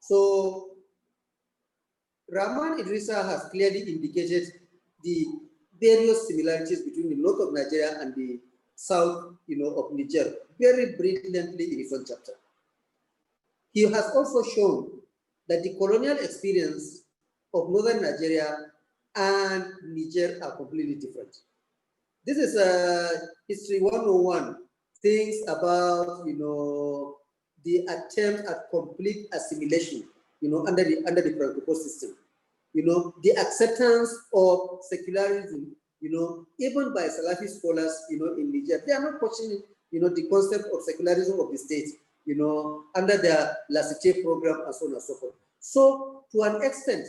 So Rahman Idrissa has clearly indicated the various similarities between the north of Nigeria and the south, of Niger, very brilliantly in his own chapter. He has also shown that the colonial experience of northern Nigeria and Niger are completely different. This is History 101, things about, the attempt at complete assimilation, under the Francophone system. The acceptance of secularism, even by Salafi scholars, in Niger. They are not questioning, the concept of secularism of the state, under their laissez-faire program and so on and so forth. So to an extent,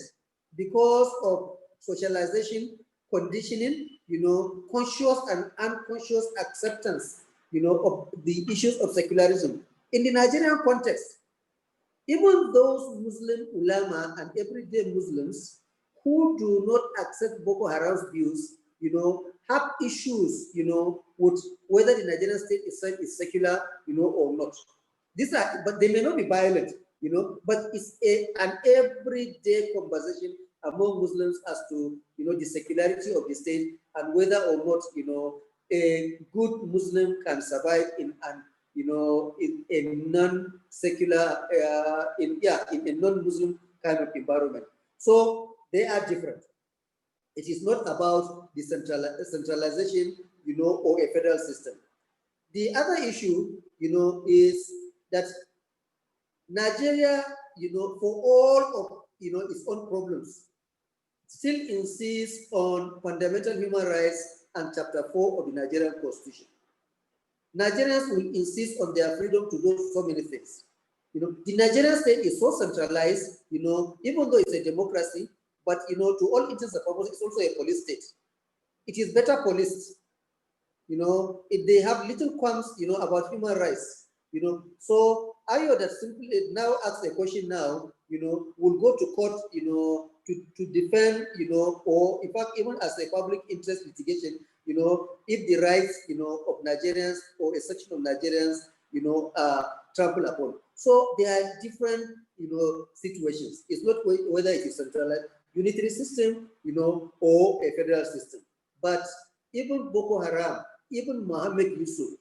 because of socialization, conditioning, conscious and unconscious acceptance, of the issues of secularism. In the Nigerian context, even those Muslim ulama and everyday Muslims who do not accept Boko Haram's views, have issues, with whether the Nigerian state is secular, or not. But they may not be violent, but it's an everyday conversation among Muslims as to, the secularity of the state and whether or not, a good Muslim can survive in an, in a non-secular, in a non-Muslim kind of environment. So they are different. It is not about the centralization, or a federal system. The other issue, is that Nigeria, for all of, its own problems, still insists on fundamental human rights and Chapter 4 of the Nigerian Constitution. Nigerians will insist on their freedom to do so many things. The Nigerian state is so centralized, even though it's a democracy, but to all intents and purposes, it's also a police state. It is better policed. If they have little qualms, about human rights. So Ayo that simply now asks a question now, will go to court, to defend, or in fact, even as a public interest litigation, if the rights, of Nigerians or a section of Nigerians, are trampled upon. So there are different, situations. It's not whether it is centralized unitary system, or a federal system. But even Boko Haram, even Mohammed Yusuf,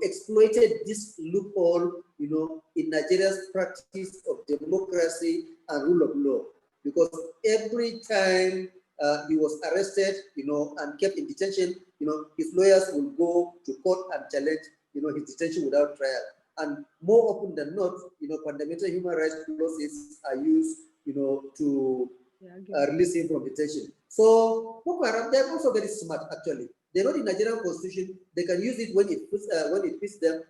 exploited this loophole, in Nigeria's practice of democracy and rule of law. Because every time he was arrested, and kept in detention, his lawyers will go to court and challenge, his detention without trial. And more often than not, fundamental human rights clauses are used, to release him from detention. So Boko Haram, they're also very smart actually. They know the Nigerian constitution, they can use it when it fits them,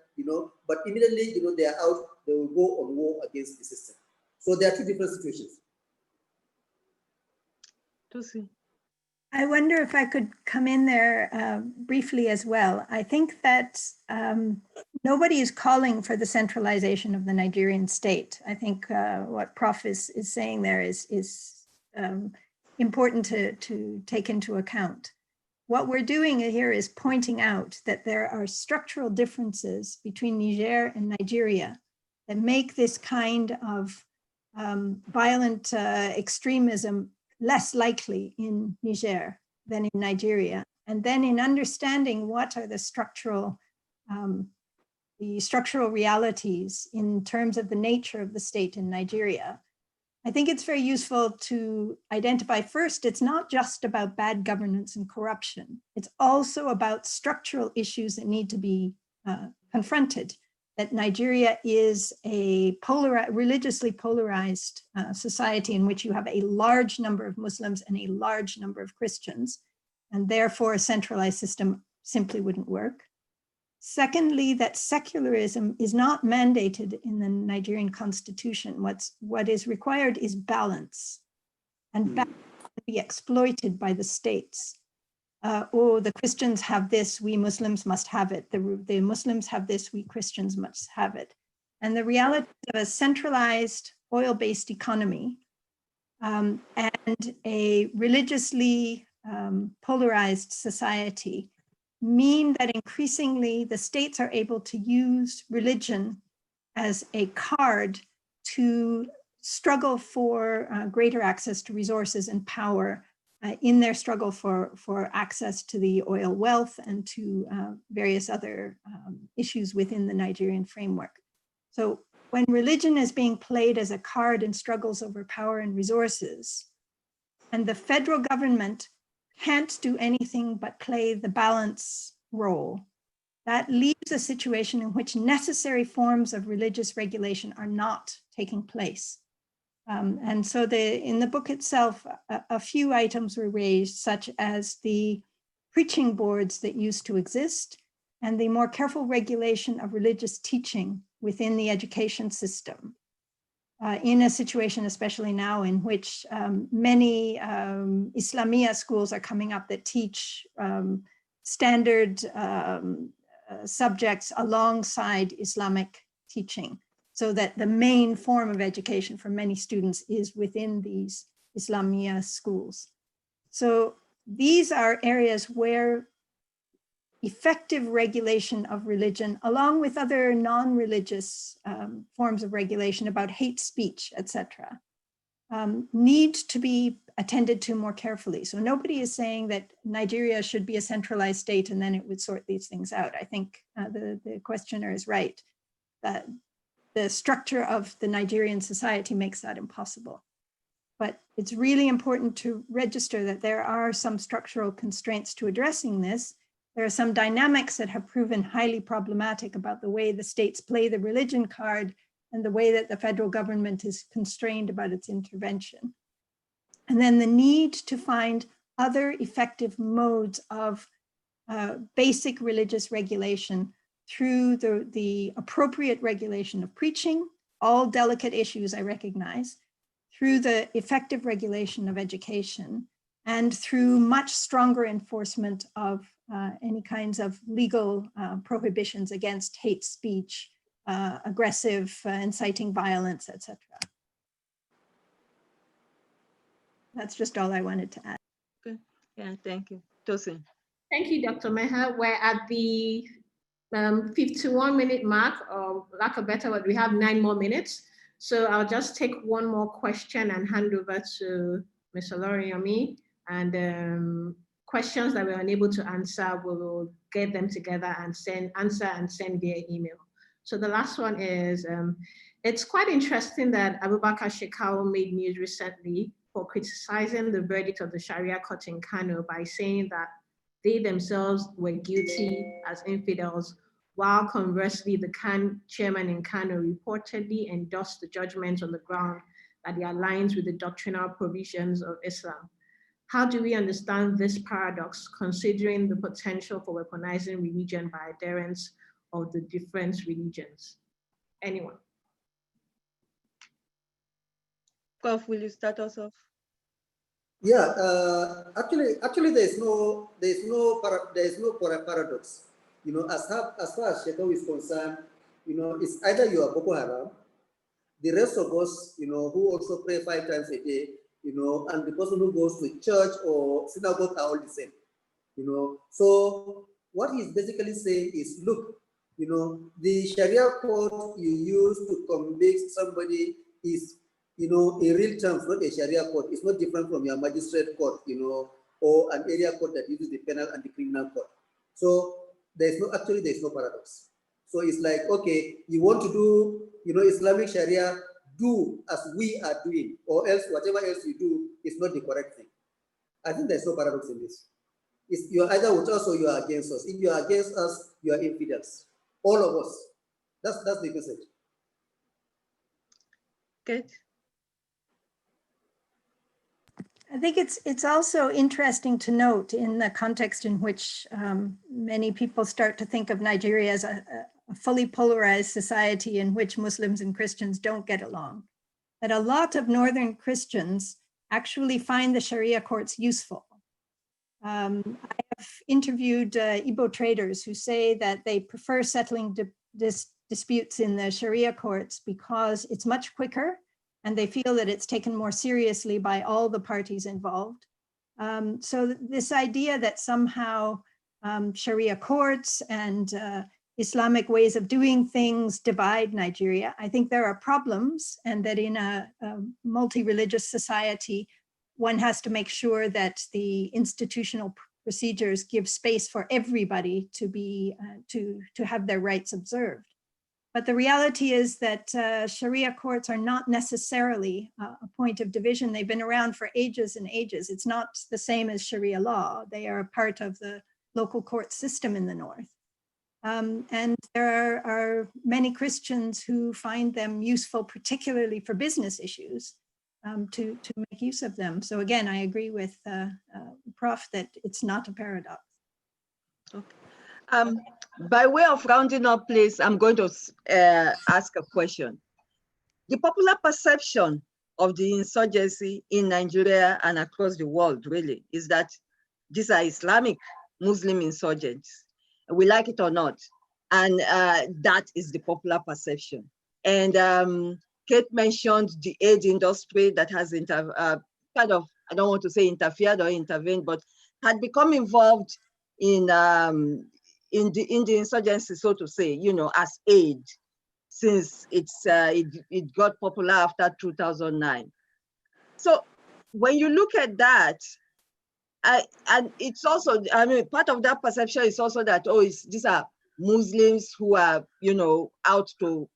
but immediately, they are out, they will go on war against the system. So there are two different situations. I wonder if I could come in there briefly as well. I think that nobody is calling for the centralization of the Nigerian state. I think what Prof is saying there is important to take into account. What we're doing here is pointing out that there are structural differences between Niger and Nigeria that make this kind of violent extremism less likely in Niger than in Nigeria. And then in understanding what are the structural realities in terms of the nature of the state in Nigeria, I think it's very useful to identify first, it's not just about bad governance and corruption. It's also about structural issues that need to be confronted. That Nigeria is a religiously polarized society in which you have a large number of Muslims and a large number of Christians, and therefore a centralized system simply wouldn't work. Secondly, that secularism is not mandated in the Nigerian constitution. What is required is balance, and balance can be exploited by the states. The Christians have this, we Muslims must have it. The Muslims have this, we Christians must have it. And the reality of a centralized oil-based economy and a religiously polarized society mean that increasingly the states are able to use religion as a card to struggle for greater access to resources and power in their struggle for access to the oil wealth and to various other issues within the Nigerian framework. So when religion is being played as a card in struggles over power and resources, and the federal government can't do anything but play the balance role, that leaves a situation in which necessary forms of religious regulation are not taking place. And so in the book itself, a few items were raised, such as the preaching boards that used to exist and the more careful regulation of religious teaching within the education system. In a situation, especially now, in which many Islamia schools are coming up that teach standard subjects alongside Islamic teaching, so that the main form of education for many students is within these Islamia schools. So these are areas where effective regulation of religion, along with other non-religious forms of regulation about hate speech, etc., need to be attended to more carefully. So nobody is saying that Nigeria should be a centralized state and then it would sort these things out. I think the questioner is right, that the structure of the Nigerian society makes that impossible. But it's really important to register that there are some structural constraints to addressing this. There are some dynamics that have proven highly problematic about the way the states play the religion card and the way that the federal government is constrained about its intervention. And then the need to find other effective modes of basic religious regulation through the appropriate regulation of preaching, all delicate issues I recognize, through the effective regulation of education, and through much stronger enforcement of any kinds of legal prohibitions against hate speech, aggressive, inciting violence, etc. That's just all I wanted to add. Okay. Yeah, thank you. Tosin. Thank you, Dr. Meher. We're at the 51-minute mark, or lack of better word, we have 9 more minutes. So I'll just take one more question and hand over to Mr. Loriyomi. And questions that we're unable to answer, we will get them together and send via email. So the last one is, it's quite interesting that Abubakar Shekau made news recently for criticizing the verdict of the Sharia court in Kano by saying that they themselves were guilty as infidels, while conversely, the chairman in Kano reportedly endorsed the judgment on the ground that it aligns with the doctrinal provisions of Islam. How do we understand this paradox, considering the potential for weaponizing religion by adherents of the different religions? Anyone? Prof, will you start us off? Yeah, actually, there is no paradox. You know, as far as Shekau is concerned, you know, it's either you are Boko Haram, the rest of us, you know, who also pray 5 times a day, you know, and the person who goes to church or synagogue are all the same, you know. So what he's basically saying is, look, you know, the Sharia court you use to convict somebody is, you know, in real terms, not a Sharia court. It's not different from your magistrate court, you know, or an area court that uses the penal and the criminal court. So there's no paradox. So it's like, okay, you want to do, you know, Islamic Sharia, do as we are doing, or else whatever else you do is not the correct thing. I think there's no paradox in this. You're either with us or you are against us. If you are against us, you are infidels. All of us. That's the message. Good. I think it's also interesting to note in the context in which many people start to think of Nigeria as a fully polarized society in which Muslims and Christians don't get along, that a lot of Northern Christians actually find the Sharia courts useful. I have interviewed Igbo traders who say that they prefer settling disputes in the Sharia courts because it's much quicker, and they feel that it's taken more seriously by all the parties involved. So this idea that somehow Sharia courts and Islamic ways of doing things divide Nigeria, I think there are problems, and that in a multi-religious society, one has to make sure that the institutional procedures give space for everybody to be to have their rights observed. But the reality is that Sharia courts are not necessarily a point of division. They've been around for ages and ages. It's not the same as Sharia law. They are a part of the local court system in the north. And there are many Christians who find them useful, particularly for business issues, to make use of them. So again, I agree with Prof that it's not a paradox. Okay. By way of rounding up, please, I'm going to ask a question. The popular perception of the insurgency in Nigeria and across the world really is that these are Islamic Muslim insurgents. We like it or not. And that is the popular perception. And Kate mentioned the aid industry that has kind of, I don't want to say interfered or intervened, but had become involved in the insurgency, so to say, you know, as aid, since it got popular after 2009. So when you look at that, and it's also, I mean, part of that perception is also that, oh, these are Muslims who are, you know, out to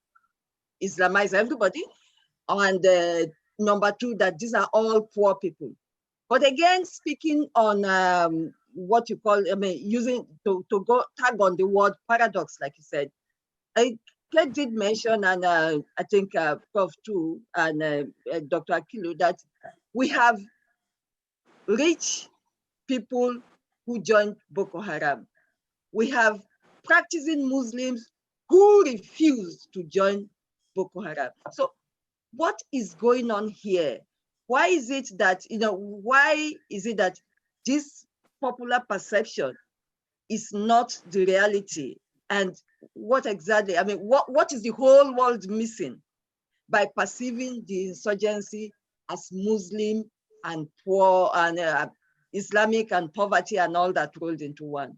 Islamize everybody. And number two, that these are all poor people. But again, speaking on what you call, I mean, using to go tag on the word paradox, like you said, Kate did mention, and I think Prof too, and Dr. Akilu, that we have rich people who joined Boko Haram. We have practicing Muslims who refuse to join Boko Haram. So what is going on here? Why is it that, you know, why is it that this popular perception is not the reality? And what exactly, I mean, what is the whole world missing by perceiving the insurgency as Muslim and poor and Islamic and poverty and all that rolled into one.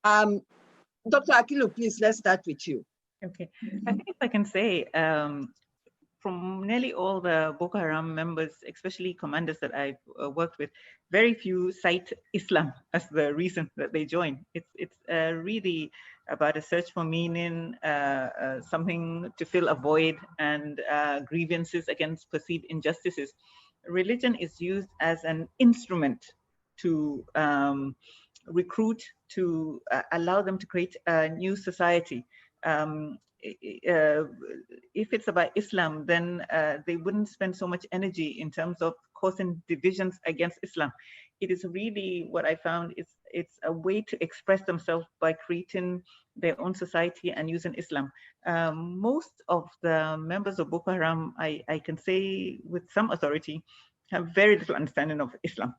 Dr. Akilu, please, let's start with you. Okay, I think if I can say, from nearly all the Boko Haram members, especially commanders that I've worked with, very few cite Islam as the reason that they join. It's really about a search for meaning, something to fill a void, and grievances against perceived injustices. Religion is used as an instrument to recruit, to allow them to create a new society. If it's about Islam, then they wouldn't spend so much energy in terms of causing divisions against Islam. It is really what I found is it's a way to express themselves by creating their own society and using Islam. Most of the members of Boko Haram, I can say with some authority, have very little understanding of Islam.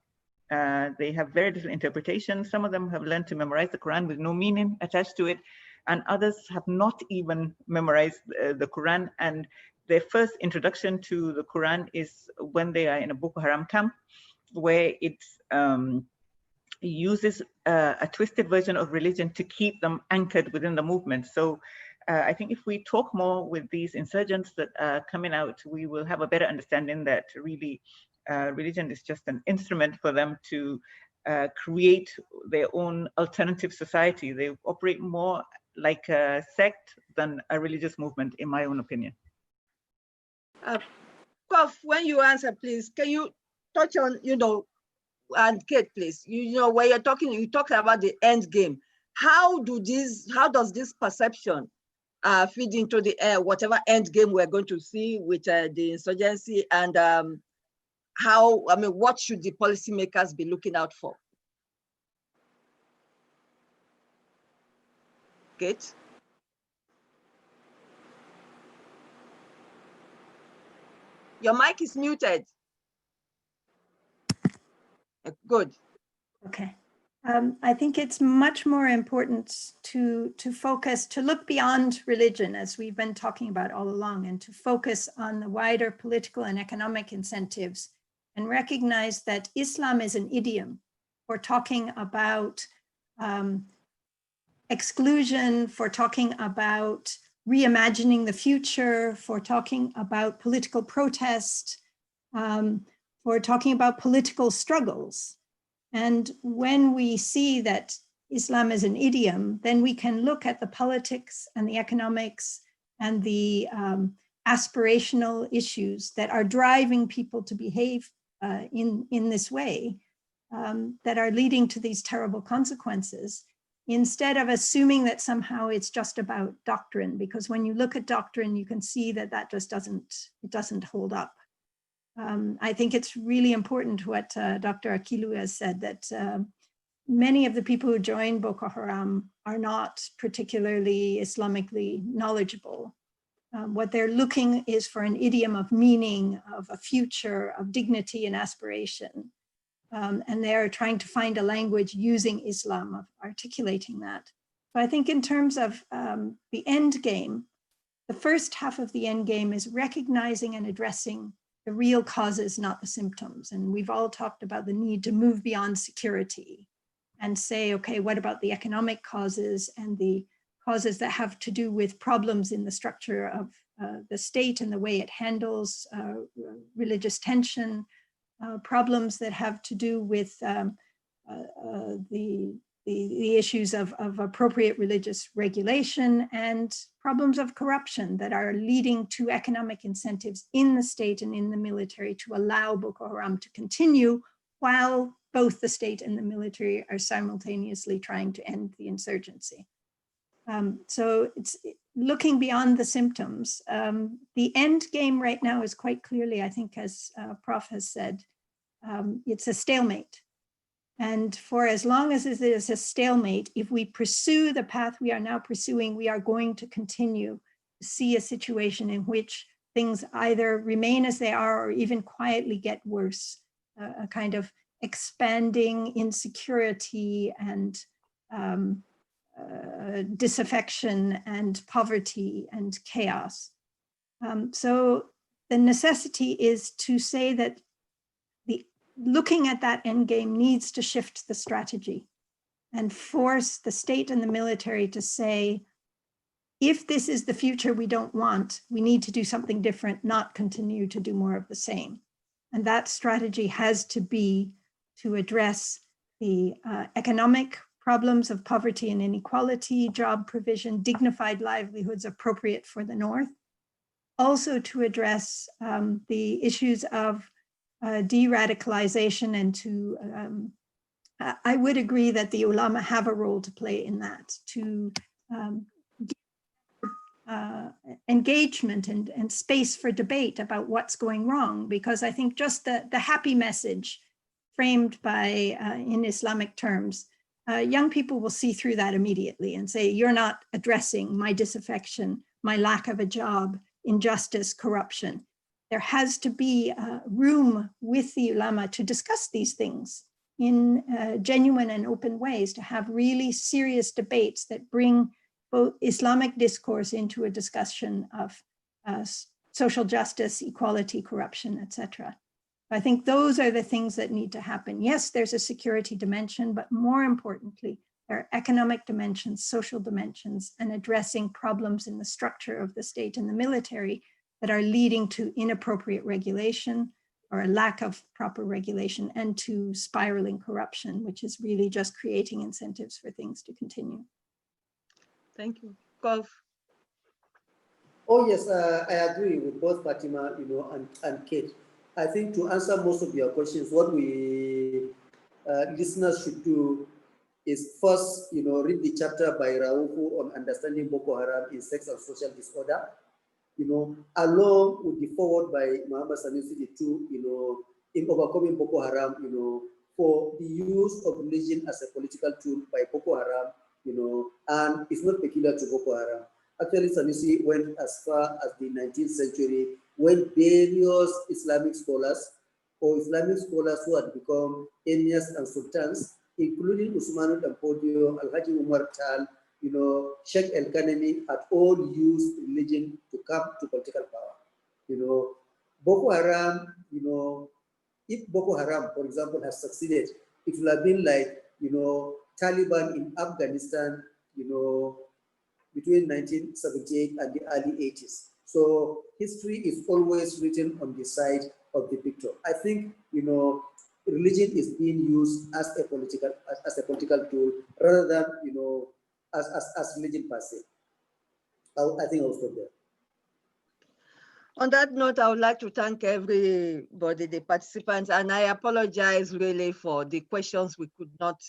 They have very little interpretation. Some of them have learned to memorize the Quran with no meaning attached to it, and others have not even memorized the Quran. And their first introduction to the Quran is when they are in a Boko Haram camp, where it uses a twisted version of religion to keep them anchored within the movement. So I think if we talk more with these insurgents that are coming out, we will have a better understanding that really religion is just an instrument for them to create their own alternative society. They operate more like a sect than a religious movement, in my own opinion. Kof, when you answer, please, can you touch on, and Kate, please, when you're talking, you talked about the end game. How does this perception feed into the whatever end game we're going to see with the insurgency, and what should the policymakers be looking out for? Kate? Your mic is muted. Good. Okay. I think it's much more important to focus, to look beyond religion, as we've been talking about all along, and to focus on the wider political and economic incentives, and recognize that Islam is an idiom for talking about exclusion, for talking about reimagining the future, for talking about political protest, for talking about political struggles. And when we see that Islam is an idiom, then we can look at the politics and the economics and the aspirational issues that are driving people to behave in this way, that are leading to these terrible consequences, instead of assuming that somehow it's just about doctrine, because when you look at doctrine, you can see that that just doesn't hold up. I think it's really important what Dr. Akilu has said, that many of the people who join Boko Haram are not particularly Islamically knowledgeable. What they're looking is for an idiom of meaning, of a future, of dignity and aspiration. And they're trying to find a language using Islam, of articulating that. So I think in terms of the end game, the first half of the end game is recognizing and addressing the real causes, not the symptoms. And we've all talked about the need to move beyond security and say, okay, what about the economic causes and the causes that have to do with problems in the structure of the state and the way it handles religious tension, problems that have to do with the issues of appropriate religious regulation, and problems of corruption that are leading to economic incentives in the state and in the military to allow Boko Haram to continue while both the state and the military are simultaneously trying to end the insurgency. So it's looking beyond the symptoms. The end game right now is quite clearly, I think, as Prof has said, it's a stalemate. And for as long as it is a stalemate, if we pursue the path we are now pursuing, we are going to continue to see a situation in which things either remain as they are or even quietly get worse, a kind of expanding insecurity and disaffection and poverty and chaos. So the necessity is to say that looking at that end game needs to shift the strategy and force the state and the military to say, if this is the future we don't want, we need to do something different, not continue to do more of the same. And that strategy has to be to address the economic problems of poverty and inequality, job provision, dignified livelihoods appropriate for the North. Also to address the issues of de-radicalization and to, I would agree that the ulama have a role to play in that, to engagement and space for debate about what's going wrong, because I think just the happy message framed by, in Islamic terms, young people will see through that immediately and say, you're not addressing my disaffection, my lack of a job, injustice, corruption. There has to be room with the ulama to discuss these things in genuine and open ways, to have really serious debates that bring both Islamic discourse into a discussion of social justice, equality, corruption, etc. I think those are the things that need to happen. Yes, there's a security dimension, but more importantly, there are economic dimensions, social dimensions, and addressing problems in the structure of the state and the military that are leading to inappropriate regulation or a lack of proper regulation, and to spiraling corruption, which is really just creating incentives for things to continue. Thank you. Golf. Oh yes, I agree with both Fatima, and Kate. I think to answer most of your questions, what we listeners should do is first, read the chapter by Raufu on understanding Boko Haram in sex and social disorder, along with the forward by Muhammad Sanusi II, in overcoming Boko Haram, for the use of religion as a political tool by Boko Haram, and it's not peculiar to Boko Haram. Actually, Sanusi went as far as the 19th century when various Islamic scholars who had become emirs and sultans, including Usmanu Dampodio, Al-Haji Umar Tal, Sheikh El-Kanemi, had all used religion to come to political power. Boko Haram, if Boko Haram, for example, has succeeded, it will have been like, Taliban in Afghanistan, between 1978 and the early 80s. So history is always written on the side of the victor. I think, religion is being used as a political tool rather than, as religion per se. I think I'll stop there. On that note, I would like to thank everybody, the participants, and I apologize really for the questions we could not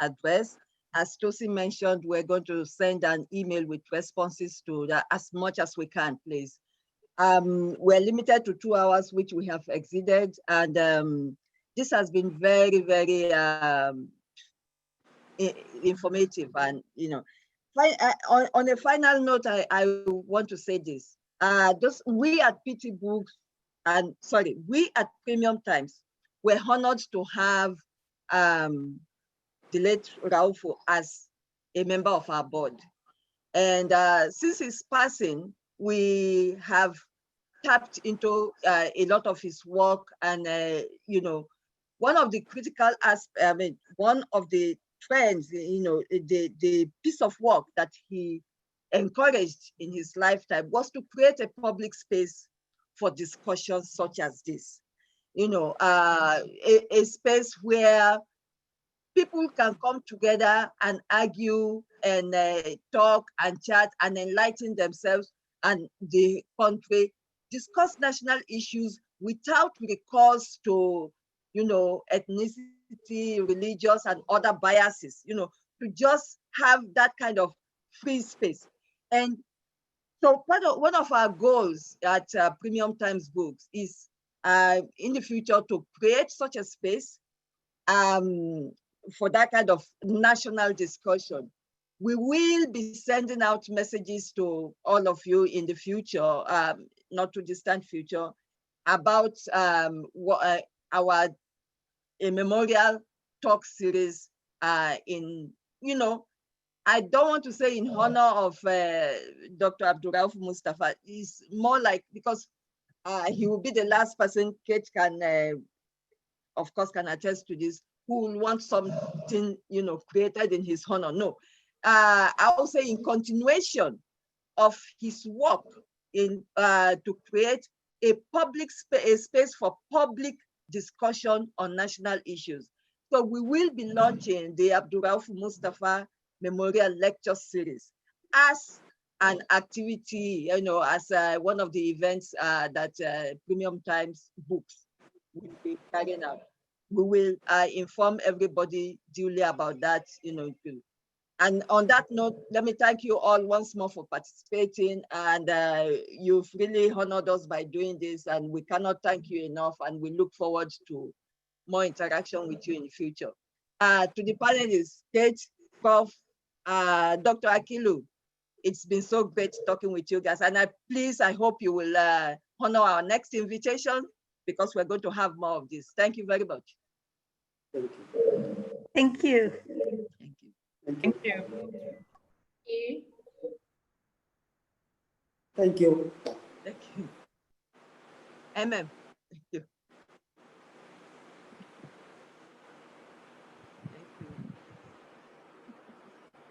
address. As Tosi mentioned, we're going to send an email with responses to that as much as we can, please. We're limited to 2 hours, which we have exceeded, and this has been very, very informative. And on a final note, I want to say this: we at PT Books, we at Premium Times, we're honored to have the late Raufu as a member of our board. And since his passing, we have tapped into a lot of his work, and one of the critical aspects, one of the trends, the piece of work that he encouraged in his lifetime was to create a public space for discussions such as this. A space where people can come together and argue and talk and chat and enlighten themselves and the country, discuss national issues without recourse to, ethnicity, religious and other biases, to just have that kind of free space. And so one of our goals at Premium Times Books is in the future to create such a space for that kind of national discussion. We will be sending out messages to all of you in the future, not too distant future, about our memorial talk series in, I don't want to say in honor of Dr. Abdurauf Mustafa. It's more like because he will be the last person Kate can of course, can attest to this, who will want something, you know, created in his honor. No, I will say in continuation of his work in to create a public space for public discussion on national issues. So we will be launching the Abdurrauf Mustafa Memorial Lecture Series as an activity, you know, as one of the events that Premium Times Books will be carrying out. We will inform everybody duly about that, you know, too. And on that note, let me thank you all once more for participating. And you've really honored us by doing this, and we cannot thank you enough. And we look forward to more interaction with you in the future. To the panelists, Kate, Prof, Dr. Akilu, it's been so great talking with you guys. And I hope you will honor our next invitation, because we're going to have more of this. Thank you very much. Thank you. Thank you. Thank you. Thank you. Thank you. Thank you. MM.